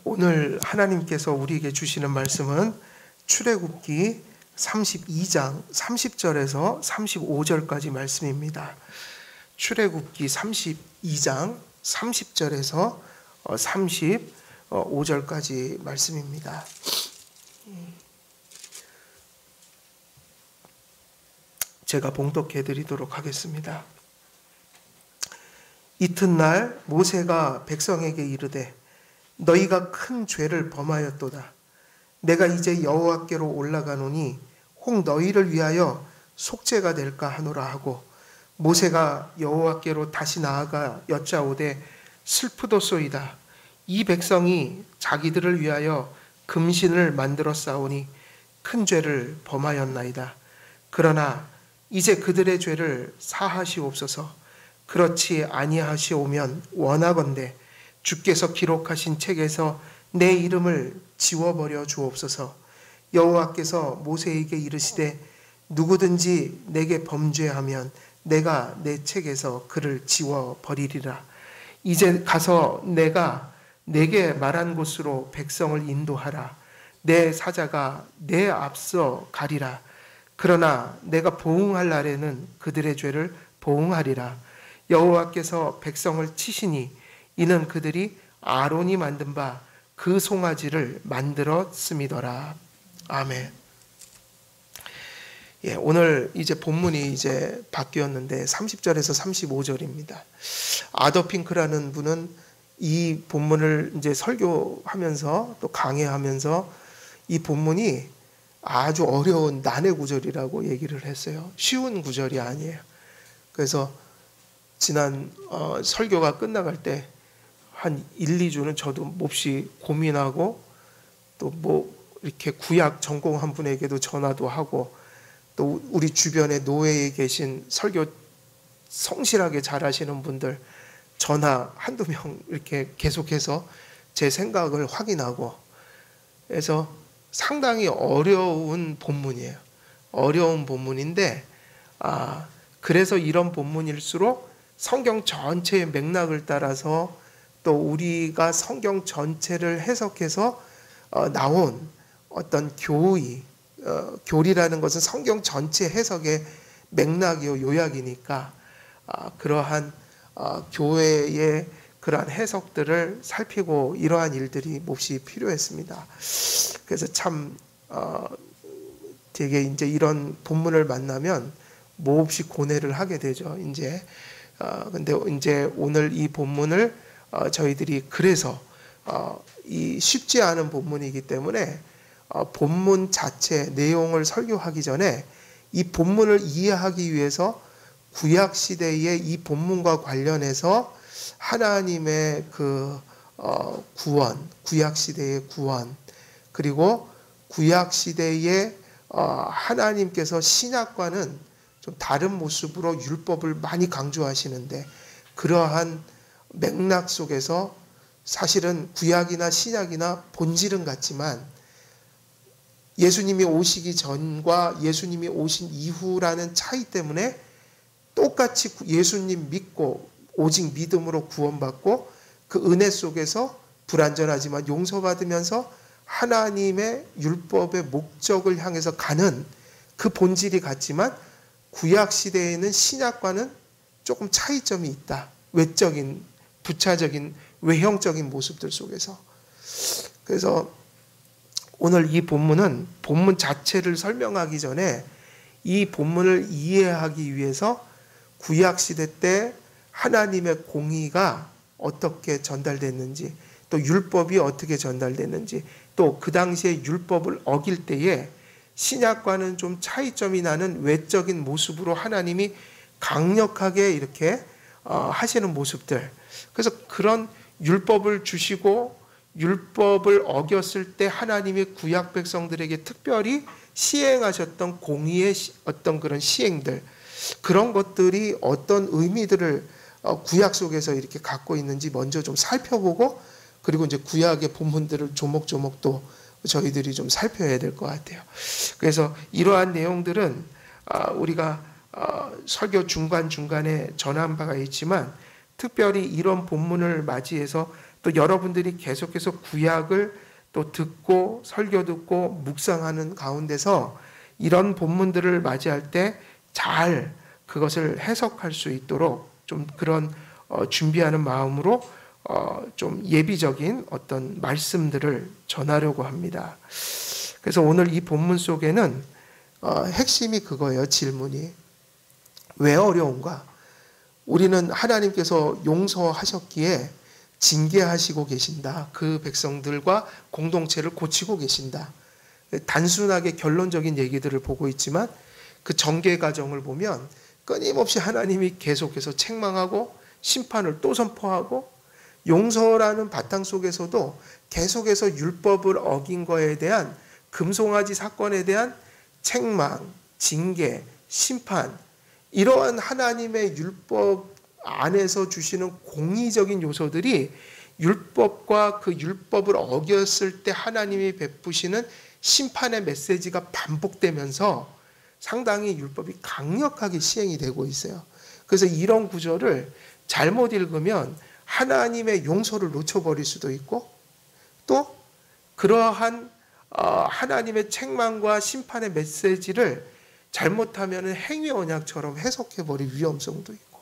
오늘 하나님께서 우리에게 주시는 말씀은 출애굽기 32장 30절에서 35절까지 말씀입니다. 출애굽기 32장 30절에서 35절까지 말씀입니다. 제가 봉독해 드리도록 하겠습니다. 이튿날 모세가 백성에게 이르되 너희가 큰 죄를 범하였도다. 내가 이제 여호와께로 올라가노니 혹 너희를 위하여 속죄가 될까 하노라 하고 모세가 여호와께로 다시 나아가 여짜오되 슬프도소이다. 이 백성이 자기들을 위하여 금신을 만들어 싸우니 큰 죄를 범하였나이다. 그러나 이제 그들의 죄를 사하시옵소서. 그렇지 아니하시오면 원하건대 주께서 기록하신 책에서 내 이름을 지워버려 주옵소서. 여호와께서 모세에게 이르시되 누구든지 내게 범죄하면 내가 내 책에서 그를 지워버리리라. 이제 가서 내가 내게 말한 곳으로 백성을 인도하라. 내 사자가 내 앞서 가리라. 그러나 내가 보응할 날에는 그들의 죄를 보응하리라. 여호와께서 백성을 치시니 이는 그들이 아론이 만든 바 그 송아지를 만들었음이더라. 아멘. 오늘 이제 본문이 이제 바뀌었는데 30절에서 35절입니다. 아더 핑크라는 분은 이 본문을 이제 설교하면서 또 강해하면서 이 본문이 아주 어려운 난해 구절이라고 얘기를 했어요. 쉬운 구절이 아니에요. 그래서 지난 설교가 끝나갈 때 한 1, 2주는 저도 몹시 고민하고 또 뭐 이렇게 구약 전공한 분에게도 전화도 하고 또 우리 주변에 노예에 계신 설교 성실하게 잘하시는 분들 전화 한두 명 이렇게 계속해서 제 생각을 확인하고 그래서 상당히 어려운 본문이에요. 어려운 본문인데 그래서 이런 본문일수록 성경 전체의 맥락을 따라서 또 우리가 성경 전체를 해석해서 나온 어떤 교리라는 것은 성경 전체 해석의 맥락이요 요약이니까 그러한 교회의 그러한 해석들을 살피고 이러한 일들이 mov이 필요했습니다. 그래서 참 되게 이제 이런 본문을 만나면 몹시 고뇌를 하게 되죠. 근데 이제 오늘 이 본문을 저희들이 그래서 이 쉽지 않은 본문이기 때문에 본문 자체 내용을 설교하기 전에 이 본문을 이해하기 위해서 구약 시대의 이 본문과 관련해서 하나님의 그 구원, 구약 시대의 구원, 그리고 구약 시대의 하나님께서 신약과는 좀 다른 모습으로 율법을 많이 강조하시는데 그러한 맥락 속에서 사실은 구약이나 신약이나 본질은 같지만 예수님이 오시기 전과 예수님이 오신 이후라는 차이 때문에 똑같이 예수님 믿고 오직 믿음으로 구원받고 그 은혜 속에서 불완전하지만 용서받으면서 하나님의 율법의 목적을 향해서 가는 그 본질이 같지만 구약 시대에는 신약과는 조금 차이점이 있다. 외적인, 부차적인, 외형적인 모습들 속에서. 그래서 오늘 이 본문은 본문 자체를 설명하기 전에 이 본문을 이해하기 위해서 구약 시대 때 하나님의 공의가 어떻게 전달됐는지 또 율법이 어떻게 전달됐는지 또 그 당시에 율법을 어길 때에 신약과는 좀 차이점이 나는 외적인 모습으로 하나님이 강력하게 이렇게 하시는 모습들. 그래서 그런 율법을 주시고 율법을 어겼을 때 하나님이 구약 백성들에게 특별히 시행하셨던 공의의 어떤 그런 시행들, 그런 것들이 어떤 의미들을 구약 속에서 이렇게 갖고 있는지 먼저 좀 살펴보고 그리고 이제 구약의 본문들을 조목조목 또 저희들이 좀 살펴야 될 것 같아요. 그래서 이러한 내용들은 우리가 설교 중간중간에 전한 바가 있지만 특별히 이런 본문을 맞이해서 또 여러분들이 계속해서 구약을 또 듣고 설교 듣고 묵상하는 가운데서 이런 본문들을 맞이할 때 잘 그것을 해석할 수 있도록 좀 그런 준비하는 마음으로 좀 예비적인 어떤 말씀들을 전하려고 합니다. 그래서 오늘 이 본문 속에는 핵심이 그거예요. 질문이 왜 어려운가? 우리는 하나님께서 용서하셨기에 징계하시고 계신다. 그 백성들과 공동체를 고치고 계신다. 단순하게 결론적인 얘기들을 보고 있지만 그 전개 과정을 보면 끊임없이 하나님이 계속해서 책망하고 심판을 또 선포하고 용서라는 바탕 속에서도 계속해서 율법을 어긴 거에 대한 금송아지 사건에 대한 책망, 징계, 심판, 이러한 하나님의 율법 안에서 주시는 공의적인 요소들이 율법과 그 율법을 어겼을 때 하나님이 베푸시는 심판의 메시지가 반복되면서 상당히 율법이 강력하게 시행이 되고 있어요. 그래서 이런 구절을 잘못 읽으면 하나님의 용서를 놓쳐버릴 수도 있고 또 그러한 하나님의 책망과 심판의 메시지를 잘못하면 행위 언약처럼 해석해버릴 위험성도 있고,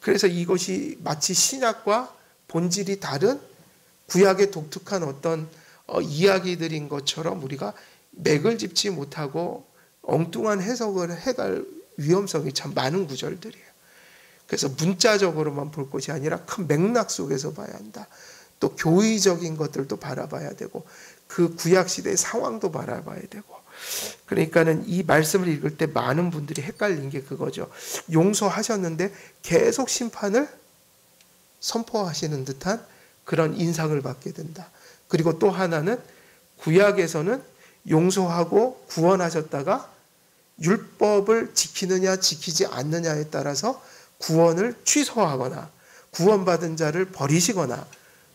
그래서 이것이 마치 신약과 본질이 다른 구약의 독특한 어떤 이야기들인 것처럼 우리가 맥을 짚지 못하고 엉뚱한 해석을 해갈 위험성이 참 많은 구절들이에요. 그래서 문자적으로만 볼 것이 아니라 큰 맥락 속에서 봐야 한다. 또 교의적인 것들도 바라봐야 되고 그 구약 시대의 상황도 바라봐야 되고, 그러니까는 이 말씀을 읽을 때 많은 분들이 헷갈린 게 그거죠. 용서하셨는데 계속 심판을 선포하시는 듯한 그런 인상을 받게 된다. 그리고 또 하나는 구약에서는 용서하고 구원하셨다가 율법을 지키느냐 지키지 않느냐에 따라서 구원을 취소하거나 구원받은 자를 버리시거나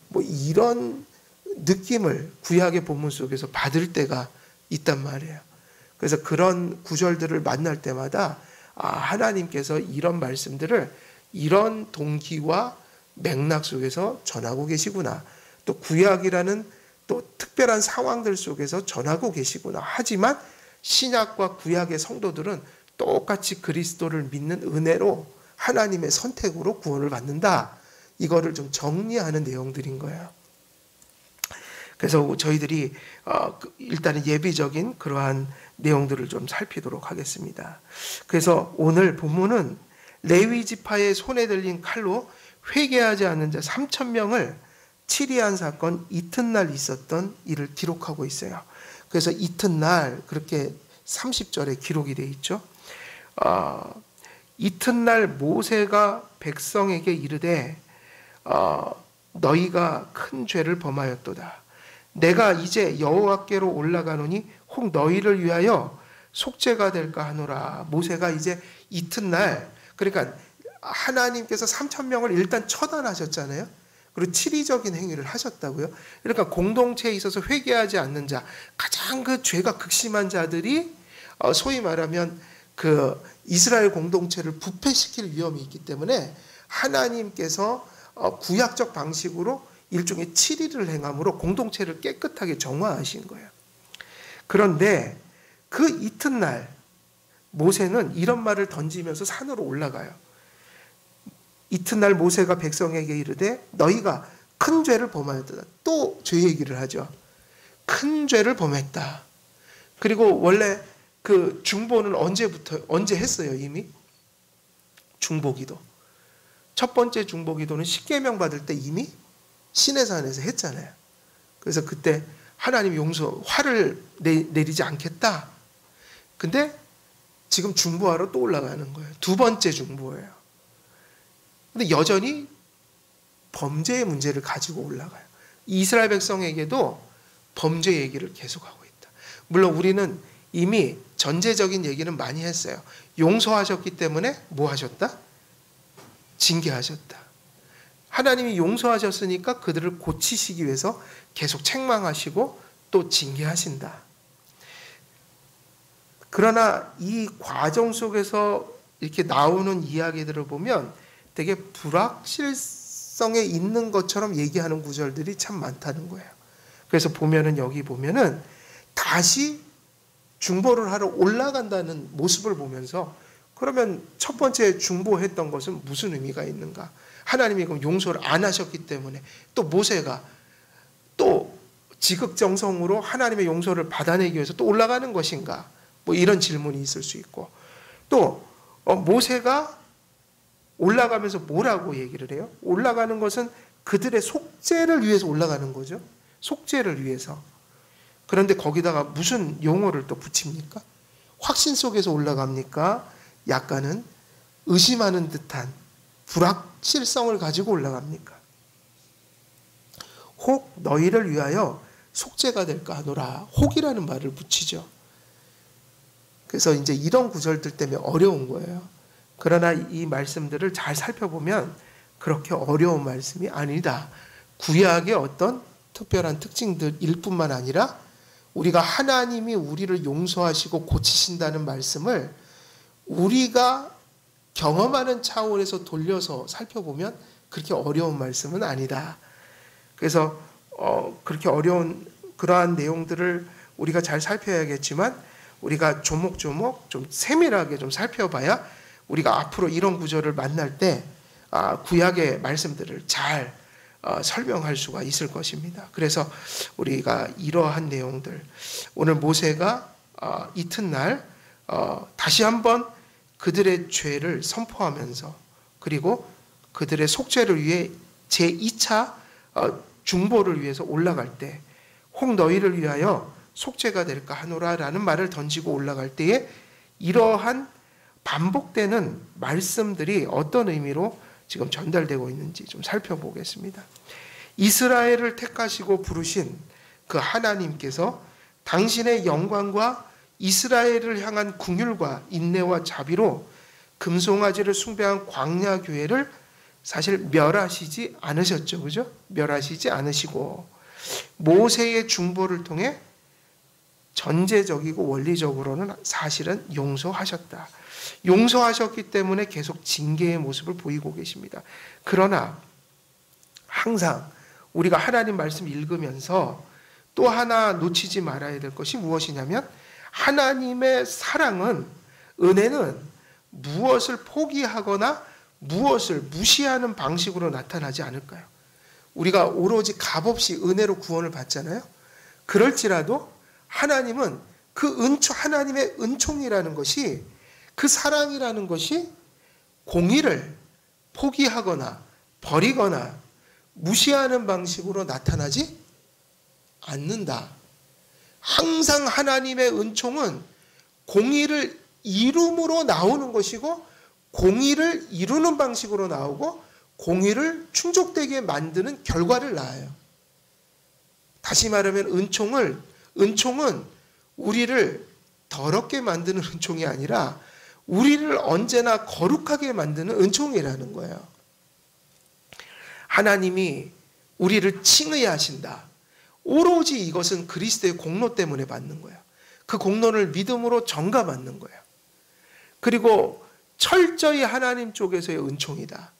뭐 이런 느낌을 구약의 본문 속에서 받을 때가 있단 말이에요. 그래서 그런 구절들을 만날 때마다 하나님께서 이런 말씀들을 이런 동기와 맥락 속에서 전하고 계시구나. 또 구약이라는 또 특별한 상황들 속에서 전하고 계시구나. 하지만 신약과 구약의 성도들은 똑같이 그리스도를 믿는 은혜로 하나님의 선택으로 구원을 받는다. 이거를 좀 정리하는 내용들인 거예요. 그래서 저희들이 일단은 예비적인 그러한 내용들을 좀 살피도록 하겠습니다. 그래서 오늘 본문은 레위 지파의 손에 들린 칼로 회개하지 않는 자 3,000명을 치리한 사건 이튿날 있었던 일을 기록하고 있어요. 그래서 이튿날 그렇게 30절에 기록이 되어 있죠. 이튿날 모세가 백성에게 이르되 너희가 큰 죄를 범하였도다. 내가 이제 여호와께로 올라가노니 혹 너희를 위하여 속죄가 될까 하노라. 모세가 이제 이튿날, 그러니까 하나님께서 3,000명을 일단 처단하셨잖아요. 그리고 치리적인 행위를 하셨다고요. 그러니까 공동체에 있어서 회개하지 않는 자, 가장 그 죄가 극심한 자들이 소위 말하면 그 이스라엘 공동체를 부패시킬 위험이 있기 때문에 하나님께서 구약적 방식으로 일종의 치리를 행함으로 공동체를 깨끗하게 정화하신 거예요. 그런데 그 이튿날 모세는 이런 말을 던지면서 산으로 올라가요. 이튿날 모세가 백성에게 이르되 너희가 큰 죄를 범하였다. 또 죄 얘기를 하죠. 큰 죄를 범했다. 그리고 원래 그 중보는 언제 했어요? 이미 중보기도. 첫 번째 중보기도는 십계명 받을 때 이미 시내산에서 했잖아요. 그래서 그때 하나님 용서, 화를 내리지 않겠다. 근데 지금 중보하러 또 올라가는 거예요. 두 번째 중보예요. 근데 여전히 범죄의 문제를 가지고 올라가요. 이스라엘 백성에게도 범죄 얘기를 계속하고 있다. 물론 우리는 이미 전제적인 얘기는 많이 했어요. 용서하셨기 때문에 뭐 하셨다? 징계하셨다. 하나님이 용서하셨으니까 그들을 고치시기 위해서 계속 책망하시고 또 징계하신다. 그러나 이 과정 속에서 이렇게 나오는 이야기들을 보면 되게 불확실성이 성에 있는 것처럼 얘기하는 구절들이 참 많다는 거예요. 그래서 보면은 여기 보면은 다시 중보를 하러 올라간다는 모습을 보면서 그러면 첫 번째 중보했던 것은 무슨 의미가 있는가? 하나님이 그럼 용서를 안 하셨기 때문에 또 모세가 또 지극정성으로 하나님의 용서를 받아내기 위해서 또 올라가는 것인가? 뭐 이런 질문이 있을 수 있고 또 모세가 올라가면서 뭐라고 얘기를 해요? 올라가는 것은 그들의 속죄를 위해서 올라가는 거죠. 속죄를 위해서. 그런데 거기다가 무슨 용어를 또 붙입니까? 확신 속에서 올라갑니까? 약간은 의심하는 듯한 불확실성을 가지고 올라갑니까? 혹 너희를 위하여 속죄가 될까 하노라. 혹이라는 말을 붙이죠. 그래서 이제 이런 구절들 때문에 어려운 거예요. 그러나 이 말씀들을 잘 살펴보면 그렇게 어려운 말씀이 아니다. 구약의 어떤 특별한 특징들일 뿐만 아니라 우리가 하나님이 우리를 용서하시고 고치신다는 말씀을 우리가 경험하는 차원에서 돌려서 살펴보면 그렇게 어려운 말씀은 아니다. 그래서 그렇게 어려운 그러한 내용들을 우리가 잘 살펴야겠지만 우리가 조목조목 좀 세밀하게 좀 살펴봐야 우리가 앞으로 이런 구절을 만날 때 구약의 말씀들을 잘 설명할 수가 있을 것입니다. 그래서 우리가 이러한 내용들 오늘 모세가 이튿날 다시 한번 그들의 죄를 선포하면서 그리고 그들의 속죄를 위해 제2차 중보를 위해서 올라갈 때 혹 너희를 위하여 속죄가 될까 하노라라는 말을 던지고 올라갈 때에 이러한 반복되는 말씀들이 어떤 의미로 지금 전달되고 있는지 좀 살펴보겠습니다. 이스라엘을 택하시고 부르신 그 하나님께서 당신의 영광과 이스라엘을 향한 긍휼과 인내와 자비로 금송아지를 숭배한 광야 교회를 사실 멸하시지 않으셨죠. 그죠? 멸하시지 않으시고 모세의 중보를 통해 전제적이고 원리적으로는 사실은 용서하셨다. 용서하셨기 때문에 계속 징계의 모습을 보이고 계십니다. 그러나 항상 우리가 하나님 말씀 읽으면서 또 하나 놓치지 말아야 될 것이 무엇이냐면 하나님의 사랑은 은혜는 무엇을 포기하거나 무엇을 무시하는 방식으로 나타나지 않을까요? 우리가 오로지 값없이 은혜로 구원을 받잖아요. 그럴지라도 하나님은 그 하나님의 은총이라는 것이 그 사랑이라는 것이 공의를 포기하거나 버리거나 무시하는 방식으로 나타나지 않는다. 항상 하나님의 은총은 공의를 이룸으로 나오는 것이고 공의를 이루는 방식으로 나오고 공의를 충족되게 만드는 결과를 낳아요. 다시 말하면 은총은 우리를 더럽게 만드는 은총이 아니라 우리를 언제나 거룩하게 만드는 은총이라는 거예요. 하나님이 우리를 칭의하신다. 오로지 이것은 그리스도의 공로 때문에 받는 거예요. 그 공로를 믿음으로 전가받는 거예요. 그리고 철저히 하나님 쪽에서의 은총이다.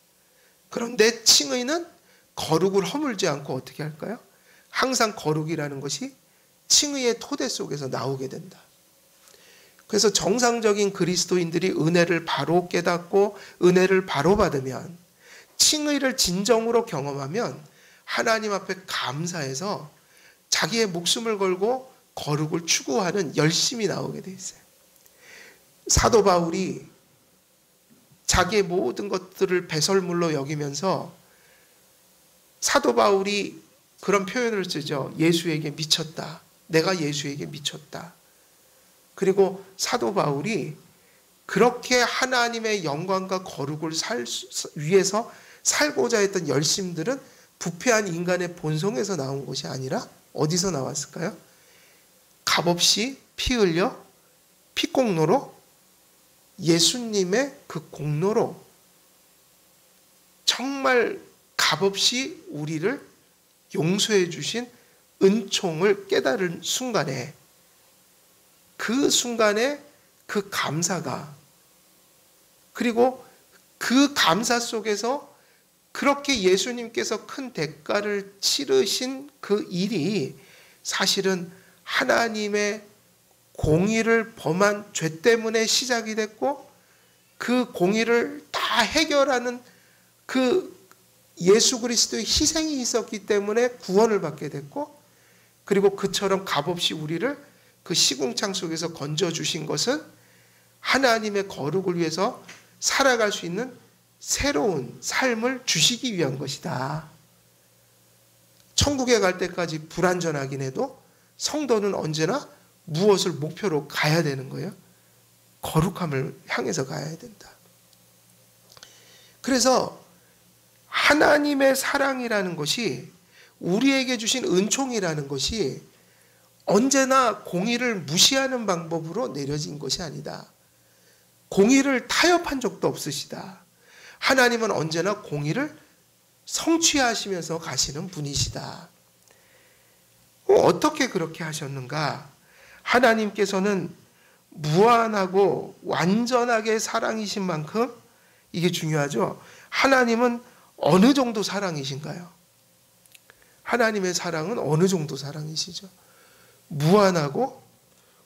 그런데 칭의는 거룩을 허물지 않고 어떻게 할까요? 항상 거룩이라는 것이 칭의의 토대 속에서 나오게 된다. 그래서 정상적인 그리스도인들이 은혜를 바로 깨닫고 은혜를 바로 받으면 칭의를 진정으로 경험하면 하나님 앞에 감사해서 자기의 목숨을 걸고 거룩을 추구하는 열심이 나오게 돼 있어요. 사도 바울이 자기의 모든 것들을 배설물로 여기면서 사도 바울이 그런 표현을 쓰죠. 예수에게 미쳤다. 내가 예수에게 미쳤다. 그리고 사도 바울이 그렇게 하나님의 영광과 거룩을 위해서 살고자 했던 열심들은 부패한 인간의 본성에서 나온 것이 아니라 어디서 나왔을까요? 값없이 피 흘려 피공로로 예수님의 그 공로로 정말 값없이 우리를 용서해 주신 은총을 깨달은 순간에 그 순간에 그 감사가 그리고 그 감사 속에서 그렇게 예수님께서 큰 대가를 치르신 그 일이 사실은 하나님의 공의를 범한 죄 때문에 시작이 됐고, 그 공의를 다 해결하는 그 예수 그리스도의 희생이 있었기 때문에 구원을 받게 됐고, 그리고 그처럼 값없이 우리를 그 시궁창 속에서 건져주신 것은 하나님의 거룩을 위해서 살아갈 수 있는 새로운 삶을 주시기 위한 것이다. 천국에 갈 때까지 불완전하긴 해도 성도는 언제나 무엇을 목표로 가야 되는 거예요? 거룩함을 향해서 가야 된다. 그래서 하나님의 사랑이라는 것이, 우리에게 주신 은총이라는 것이 언제나 공의를 무시하는 방법으로 내려진 것이 아니다. 공의를 타협한 적도 없으시다. 하나님은 언제나 공의를 성취하시면서 가시는 분이시다. 어떻게 그렇게 하셨는가? 하나님께서는 무한하고 완전하게 사랑이신 만큼, 이게 중요하죠. 하나님은 어느 정도 사랑이신가요? 하나님의 사랑은 어느 정도 사랑이시죠? 무한하고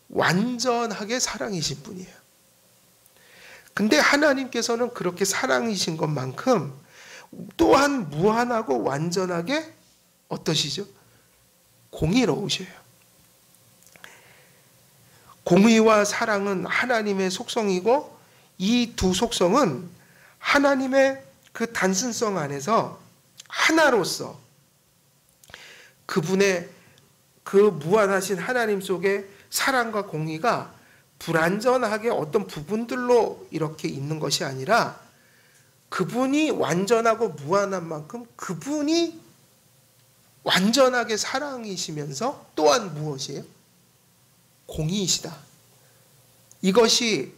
완전하게 사랑이신 분이에요. 근데 하나님께서는 그렇게 사랑이신 것만큼 또한 무한하고 완전하게 어떠시죠? 공의로우셔요. 공의와 사랑은 하나님의 속성이고, 이 두 속성은 하나님의 그 단순성 안에서 하나로서 그분의 그 무한하신 하나님 속에 사랑과 공의가 불완전하게 어떤 부분들로 이렇게 있는 것이 아니라, 그분이 완전하고 무한한 만큼 그분이 완전하게 사랑이시면서 또한 무엇이에요? 공의이시다. 이것이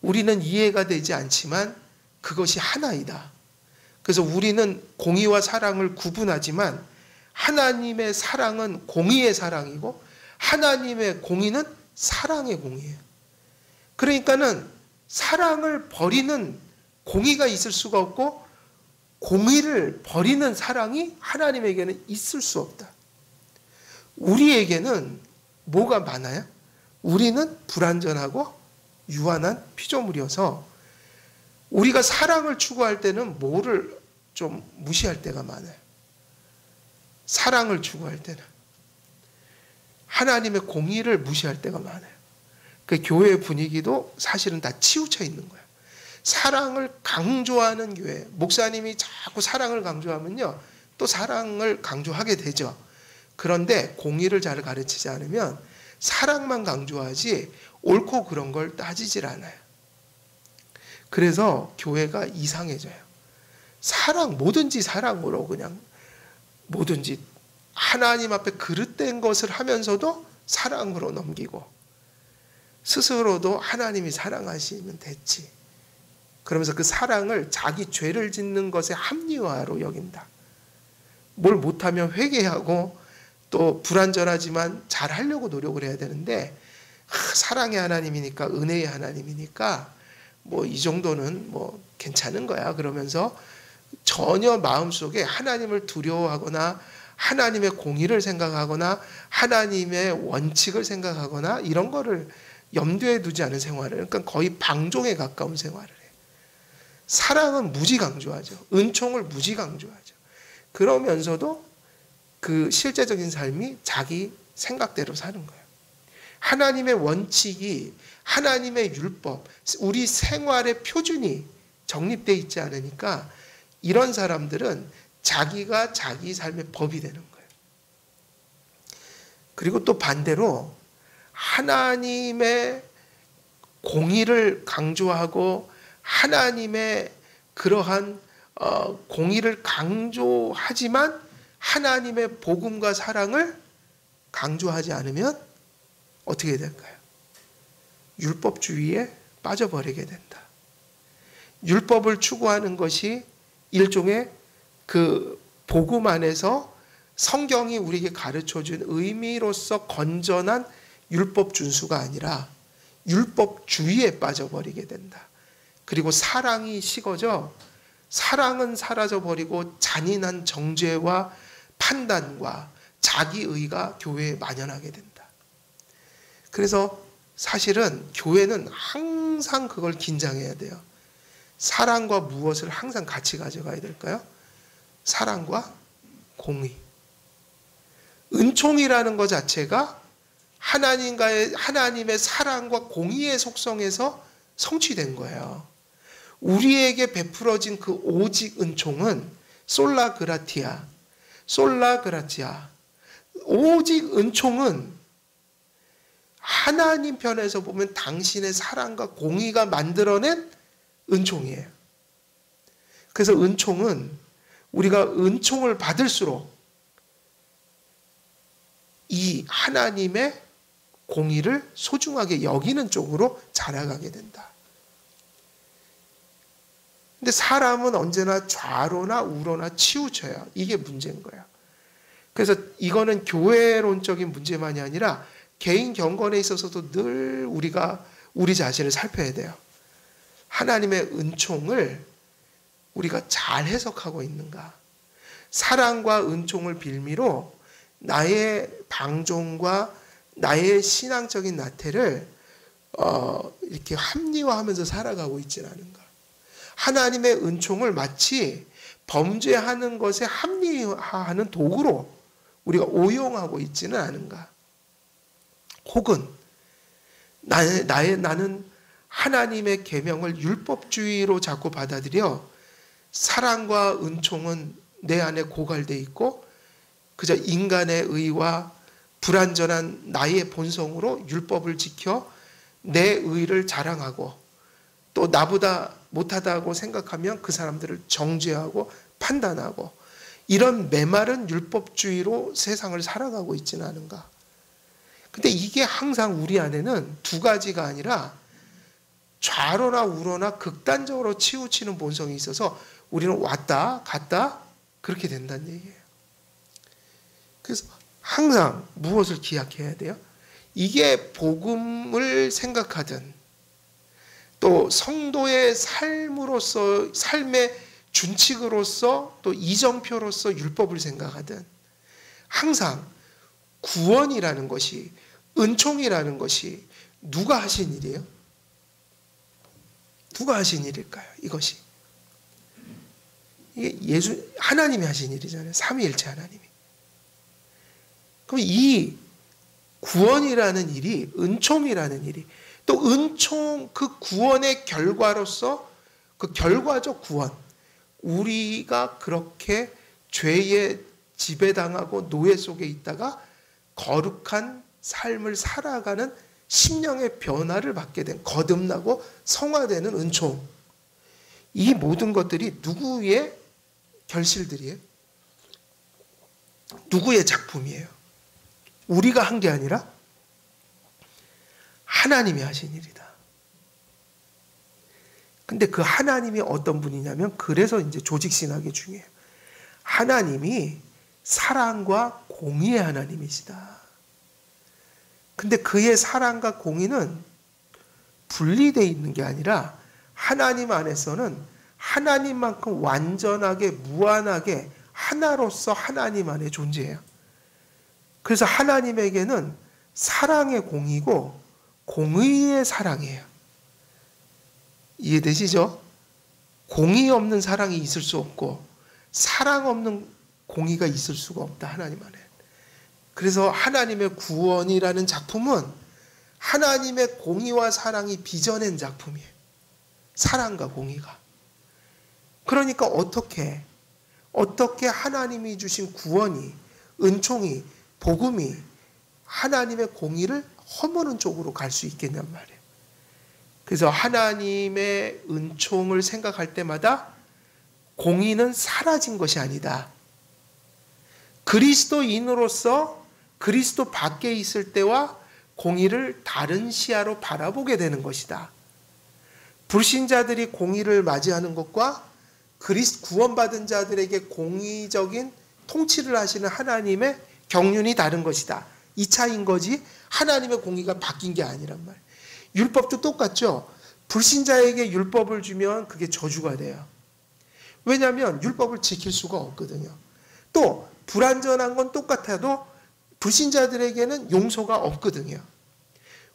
우리는 이해가 되지 않지만 그것이 하나이다. 그래서 우리는 공의와 사랑을 구분하지만 하나님의 사랑은 공의의 사랑이고 하나님의 공의는 사랑의 공의예요. 그러니까는 사랑을 버리는 공의가 있을 수가 없고, 공의를 버리는 사랑이 하나님에게는 있을 수 없다. 우리에게는 뭐가 많아요? 우리는 불완전하고 유한한 피조물이어서 우리가 사랑을 추구할 때는 뭐를 좀 무시할 때가 많아요. 사랑을 추구할 때는 하나님의 공의를 무시할 때가 많아요. 그 교회 분위기도 사실은 다 치우쳐 있는 거예요. 사랑을 강조하는 교회, 목사님이 자꾸 사랑을 강조하면요, 또 사랑을 강조하게 되죠. 그런데 공의를 잘 가르치지 않으면 사랑만 강조하지 옳고 그런 걸 따지질 않아요. 그래서 교회가 이상해져요. 사랑, 뭐든지 사랑으로 그냥 뭐든지 하나님 앞에 그릇된 것을 하면서도 사랑으로 넘기고, 스스로도 하나님이 사랑하시면 됐지, 그러면서 그 사랑을 자기 죄를 짓는 것의 합리화로 여긴다. 뭘 못하면 회개하고 또 불완전하지만 잘하려고 노력을 해야 되는데, 사랑의 하나님이니까, 은혜의 하나님이니까 뭐 이 정도는 뭐 괜찮은 거야 그러면서 전혀 마음속에 하나님을 두려워하거나 하나님의 공의를 생각하거나 하나님의 원칙을 생각하거나 이런 거를 염두에 두지 않은 생활을, 그러니까 거의 방종에 가까운 생활을 해요. 사랑은 무지 강조하죠. 은총을 무지 강조하죠. 그러면서도 그 실제적인 삶이 자기 생각대로 사는 거예요. 하나님의 원칙이, 하나님의 율법, 우리 생활의 표준이 정립되어 있지 않으니까 이런 사람들은 자기가 자기 삶의 법이 되는 거예요. 그리고 또 반대로 하나님의 공의를 강조하고 하나님의 그러한 공의를 강조하지만 하나님의 복음과 사랑을 강조하지 않으면 어떻게 될까요? 율법주의에 빠져버리게 된다. 율법을 추구하는 것이 일종의 그 복음 안에서 성경이 우리에게 가르쳐준 의미로서 건전한 율법 준수가 아니라 율법주의에 빠져버리게 된다. 그리고 사랑이 식어져 사랑은 사라져버리고 잔인한 정죄와 판단과 자기의가 교회에 만연하게 된다. 그래서 사실은 교회는 항상 그걸 긴장해야 돼요. 사랑과 무엇을 항상 같이 가져가야 될까요? 사랑과 공의. 은총이라는 것 자체가 하나님의 사랑과 공의의 속성에서 성취된 거예요. 우리에게 베풀어진 그 오직 은총은 솔라 그라티아, 오직 은총은 하나님 편에서 보면 당신의 사랑과 공의가 만들어낸 은총이에요. 그래서 은총은 우리가 은총을 받을수록 이 하나님의 공의를 소중하게 여기는 쪽으로 자라가게 된다. 근데 사람은 언제나 좌로나 우로나 치우쳐요. 이게 문제인 거예요. 그래서 이거는 교회론적인 문제만이 아니라 개인 경건에 있어서도 늘 우리가 우리 자신을 살펴야 돼요. 하나님의 은총을 우리가 잘 해석하고 있는가? 사랑과 은총을 빌미로 나의 방종과 나의 신앙적인 나태를 이렇게 합리화하면서 살아가고 있지는 않은가? 하나님의 은총을 마치 범죄하는 것에 합리화하는 도구로 우리가 오용하고 있지는 않은가? 혹은 나는 하나님의 계명을 율법주의로 자꾸 받아들여 사랑과 은총은 내 안에 고갈되어 있고 그저 인간의 의와 불완전한 나의 본성으로 율법을 지켜 내 의를 자랑하고 또 나보다 못하다고 생각하면 그 사람들을 정죄하고 판단하고 이런 메마른 율법주의로 세상을 살아가고 있지는 않은가? 근데 이게 항상 우리 안에는 두 가지가 아니라 좌로나 우로나 극단적으로 치우치는 본성이 있어서 우리는 왔다 갔다 그렇게 된다는 얘기예요. 그래서 항상 무엇을 기약해야 돼요? 이게 복음을 생각하든 또 성도의 삶으로서 삶의 준칙으로서 또 이정표로서 율법을 생각하든 항상 구원이라는 것이 은총이라는 것이 누가 하신 일이에요? 누가 하신 일일까요? 이것이 이게 하나님이 하신 일이잖아요. 삼위일체 하나님이. 그럼 이 구원이라는 일이 은총이라는 일이 또 은총 그 구원의 결과로서 그 결과적 구원 우리가 그렇게 죄에 지배당하고 노예 속에 있다가 거룩한 삶을 살아가는 심령의 변화를 받게 된 거듭나고 성화되는 은총 이 모든 것들이 누구의 결실들이에요? 누구의 작품이에요? 우리가 한 게 아니라 하나님이 하신 일이다. 근데 그 하나님이 어떤 분이냐면 그래서 이제 조직신학이 중요해요. 하나님이 사랑과 공의의 하나님이시다. 근데 그의 사랑과 공의는 분리되어 있는 게 아니라 하나님 안에서는 하나님만큼 완전하게 무한하게 하나로서 하나님 안에 존재해요. 그래서 하나님에게는 사랑의 공의고 공의의 사랑이에요. 이해되시죠? 공의 없는 사랑이 있을 수 없고 사랑 없는 공의가 있을 수가 없다. 하나님 안에. 그래서 하나님의 구원이라는 작품은 하나님의 공의와 사랑이 빚어낸 작품이에요. 사랑과 공의가. 그러니까 어떻게 하나님이 주신 구원이 은총이 복음이 하나님의 공의를 허무는 쪽으로 갈 수 있겠냔 말이에요. 그래서 하나님의 은총을 생각할 때마다 공의는 사라진 것이 아니다. 그리스도인으로서 그리스도 밖에 있을 때와 공의를 다른 시야로 바라보게 되는 것이다. 불신자들이 공의를 맞이하는 것과 구원받은 자들에게 공의적인 통치를 하시는 하나님의 경륜이 다른 것이다. 이 차이인 거지 하나님의 공의가 바뀐 게 아니란 말이에요. 율법도 똑같죠. 불신자에게 율법을 주면 그게 저주가 돼요. 왜냐하면 율법을 지킬 수가 없거든요. 또 불완전한 건 똑같아도 불신자들에게는 용서가 없거든요.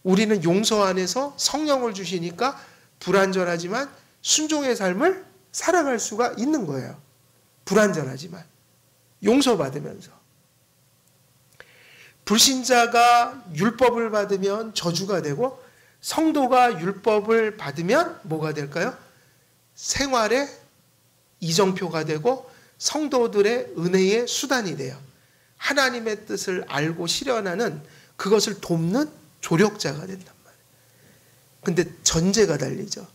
우리는 용서 안에서 성령을 주시니까 불완전하지만 순종의 삶을 살아갈 수가 있는 거예요. 불완전하지만 용서받으면서. 불신자가 율법을 받으면 저주가 되고 성도가 율법을 받으면 뭐가 될까요? 생활의 이정표가 되고 성도들의 은혜의 수단이 돼요. 하나님의 뜻을 알고 실현하는 그것을 돕는 조력자가 된단 말이에요. 근데 전제가 달리죠.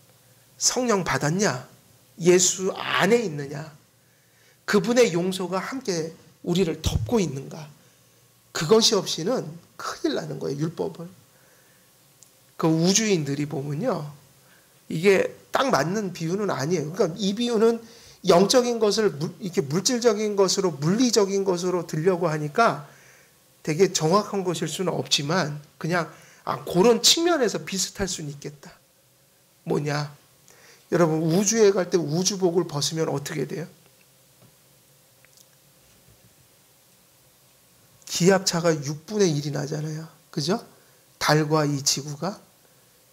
성령 받았냐? 예수 안에 있느냐? 그분의 용서가 함께 우리를 덮고 있는가? 그것이 없이는 큰일 나는 거예요, 율법은. 그 우주인들이 보면요, 이게 딱 맞는 비유는 아니에요. 그러니까 이 비유는 영적인 것을 이렇게 물질적인 것으로, 물리적인 것으로 들려고 하니까 되게 정확한 것일 수는 없지만 그냥 그런 측면에서 비슷할 수는 있겠다. 뭐냐? 여러분, 우주에 갈 때 우주복을 벗으면 어떻게 돼요? 기압차가 6분의 1이 나잖아요. 그죠? 달과 이 지구가.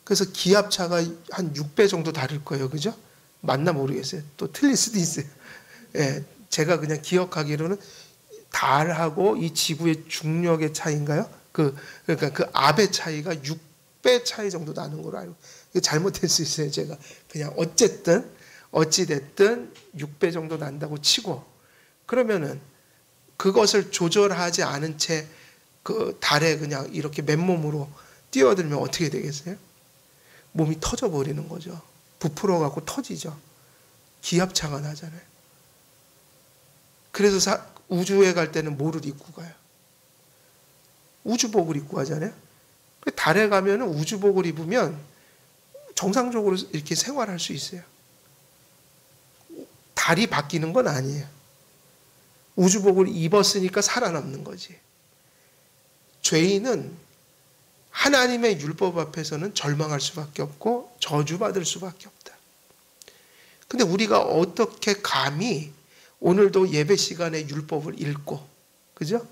그래서 기압차가 한 6배 정도 다를 거예요. 그죠? 맞나 모르겠어요. 또 틀릴 수도 있어요. 예, 제가 그냥 기억하기로는 달하고 이 지구의 중력의 차이인가요? 그러니까 그 압의 차이가 6배 차이 정도 나는 걸로 알고. 이거 잘못될 수 있어요. 제가 그냥 어찌됐든 6배 정도 난다고 치고, 그러면은 그것을 조절하지 않은 채 그 달에 그냥 이렇게 맨몸으로 뛰어들면 어떻게 되겠어요? 몸이 터져버리는 거죠. 부풀어갖고 터지죠. 기압차가 나잖아요. 그래서 우주에 갈 때는 뭐를 입고 가요? 우주복을 입고 가잖아요. 달에 가면 우주복을 입으면 정상적으로 이렇게 생활할 수 있어요. 달이 바뀌는 건 아니에요. 우주복을 입었으니까 살아남는 거지. 죄인은 하나님의 율법 앞에서는 절망할 수밖에 없고 저주받을 수밖에 없다. 근데 우리가 어떻게 감히 오늘도 예배 시간에 율법을 읽고, 그죠?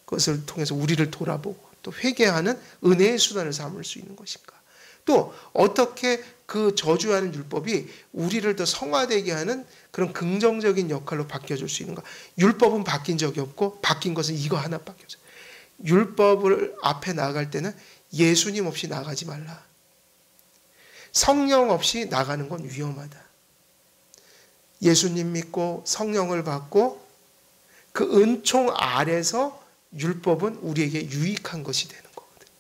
그것을 통해서 우리를 돌아보고 또 회개하는 은혜의 수단을 삼을 수 있는 것인가? 또 어떻게 그 저주하는 율법이 우리를 더 성화되게 하는 그런 긍정적인 역할로 바뀌어줄 수 있는가? 율법은 바뀐 적이 없고 바뀐 것은 이거 하나밖에 없어요. 율법을 앞에 나갈 때는 예수님 없이 나가지 말라. 성령 없이 나가는 건 위험하다. 예수님 믿고 성령을 받고 그 은총 아래서 율법은 우리에게 유익한 것이 되는 거거든요.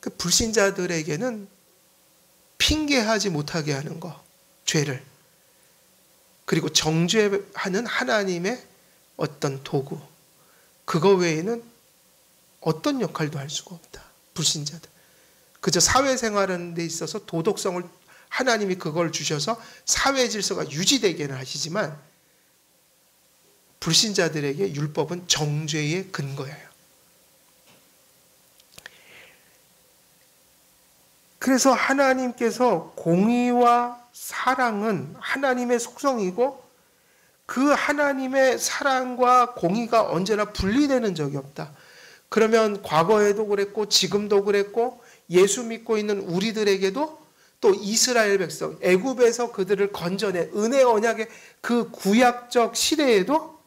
그 불신자들에게는 핑계하지 못하게 하는 거, 죄를, 그리고 정죄하는 하나님의 어떤 도구, 그거 외에는 어떤 역할도 할 수가 없다. 불신자들. 그저 사회생활하는 데 있어서 도덕성을 하나님이 그걸 주셔서 사회 질서가 유지되게는 하시지만 불신자들에게 율법은 정죄의 근거예요. 그래서 하나님께서 공의와 사랑은 하나님의 속성이고 그 하나님의 사랑과 공의가 언제나 분리되는 적이 없다. 그러면 과거에도 그랬고 지금도 그랬고 예수 믿고 있는 우리들에게도 또 이스라엘 백성, 애굽에서 그들을 건져낸 은혜 언약의 그 구약적 시대에도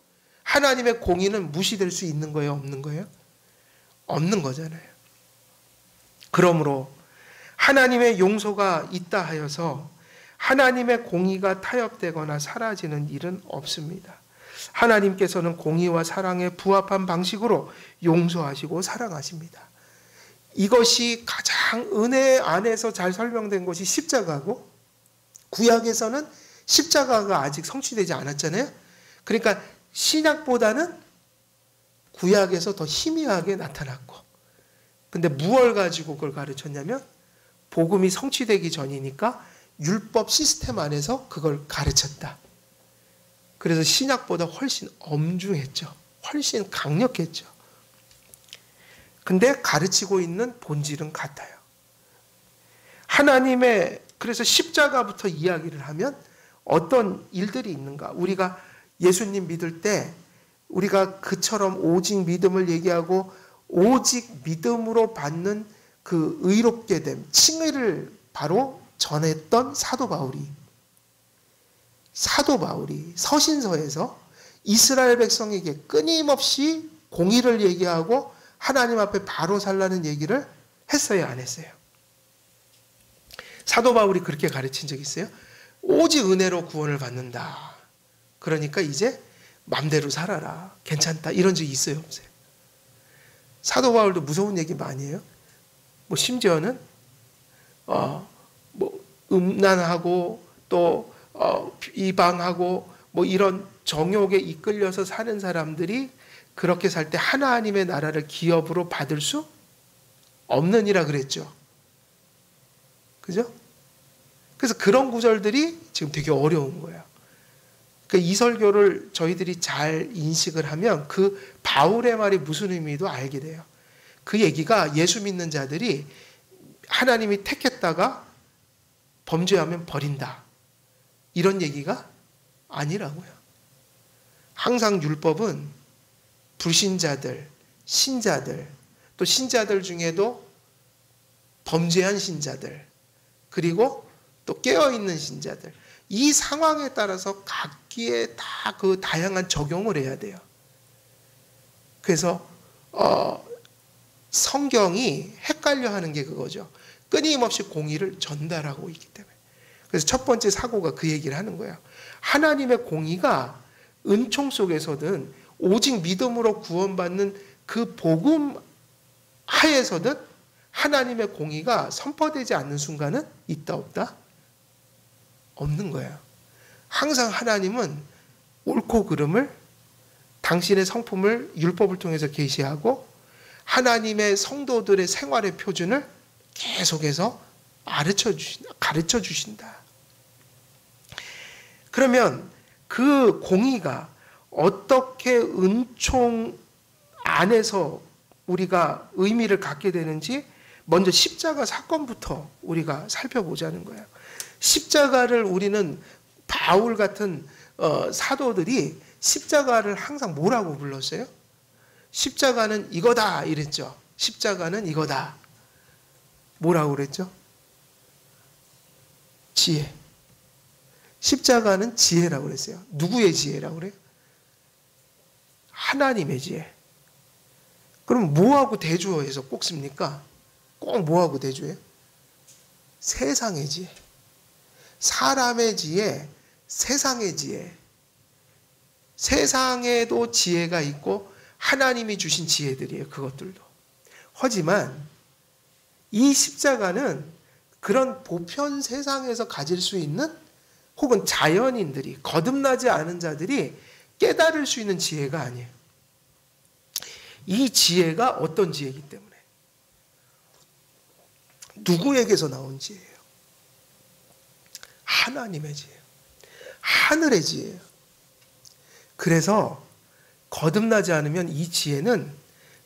하나님의 공의는 무시될 수 있는 거예요? 없는 거예요? 없는 거잖아요. 그러므로 하나님의 용서가 있다 하여서 하나님의 공의가 타협되거나 사라지는 일은 없습니다. 하나님께서는 공의와 사랑에 부합한 방식으로 용서하시고 사랑하십니다. 이것이 가장 은혜 안에서 잘 설명된 것이 십자가고, 구약에서는 십자가가 아직 성취되지 않았잖아요. 그러니까 신약보다는 구약에서 더 희미하게 나타났고, 근데 무엇을 가지고 그걸 가르쳤냐면 복음이 성취되기 전이니까 율법 시스템 안에서 그걸 가르쳤다. 그래서 신약보다 훨씬 엄중했죠. 훨씬 강력했죠. 근데 가르치고 있는 본질은 같아요. 하나님의 그래서 십자가부터 이야기를 하면 어떤 일들이 있는가? 우리가 예수님 믿을 때 우리가 그처럼 오직 믿음을 얘기하고 오직 믿음으로 받는 그 의롭게 됨, 칭의를 바로 전했던 사도 바울이 서신서에서 이스라엘 백성에게 끊임없이 공의를 얘기하고 하나님 앞에 바로 살라는 얘기를 했어요, 안 했어요? 사도 바울이 그렇게 가르친 적이 있어요? 오직 은혜로 구원을 받는다. 그러니까 이제 맘대로 살아라. 괜찮다. 이런 적이 있어요, 없어요? 사도 바울도 무서운 얘기 많이 해요. 뭐 심지어는 뭐 음란하고 또 비방하고 뭐 이런 정욕에 이끌려서 사는 사람들이 그렇게 살 때 하나님의 나라를 기업으로 받을 수 없느니라 그랬죠. 그죠? 그래서 그런 구절들이 지금 되게 어려운 거예요. 그러니까 이 설교를 저희들이 잘 인식을 하면 그 바울의 말이 무슨 의미도 알게 돼요. 그 얘기가 예수 믿는 자들이 하나님이 택했다가 범죄하면 버린다. 이런 얘기가 아니라고요. 항상 율법은 불신자들, 신자들, 또 신자들 중에도 범죄한 신자들, 그리고 또 깨어있는 신자들, 이 상황에 따라서 각기에 다 그 다양한 적용을 해야 돼요. 그래서 성경이 헷갈려 하는 게 그거죠. 끊임없이 공의를 전달하고 있기 때문에. 그래서 첫 번째 사고가 그 얘기를 하는 거예요. 하나님의 공의가 은총 속에서든 오직 믿음으로 구원받는 그 복음 하에서든 하나님의 공의가 선포되지 않는 순간은 있다 없다? 없는 거예요. 항상 하나님은 옳고 그름을 당신의 성품을 율법을 통해서 계시하고 하나님의 성도들의 생활의 표준을 계속해서 가르쳐 주신다. 그러면 그 공의가 어떻게 은총 안에서 우리가 의미를 갖게 되는지 먼저 십자가 사건부터 우리가 살펴보자는 거예요. 십자가를 우리는 바울 같은 사도들이 십자가를 항상 뭐라고 불렀어요? 십자가는 이거다 이랬죠. 십자가는 이거다. 뭐라고 그랬죠? 지혜. 십자가는 지혜라고 그랬어요. 누구의 지혜라고 그래요? 하나님의 지혜. 그럼 뭐하고 대조해서 꼭 씁니까? 꼭 뭐하고 대조해요? 세상의 지혜. 사람의 지혜, 세상의 지혜. 세상에도 지혜가 있고 하나님이 주신 지혜들이에요. 그것들도. 하지만 이 십자가는 그런 보편 세상에서 가질 수 있는 혹은 자연인들이 거듭나지 않은 자들이 깨달을 수 있는 지혜가 아니에요. 이 지혜가 어떤 지혜이기 때문에 누구에게서 나온 지혜예요? 하나님의 지혜예요. 하늘의 지혜예요. 그래서 거듭나지 않으면 이 지혜는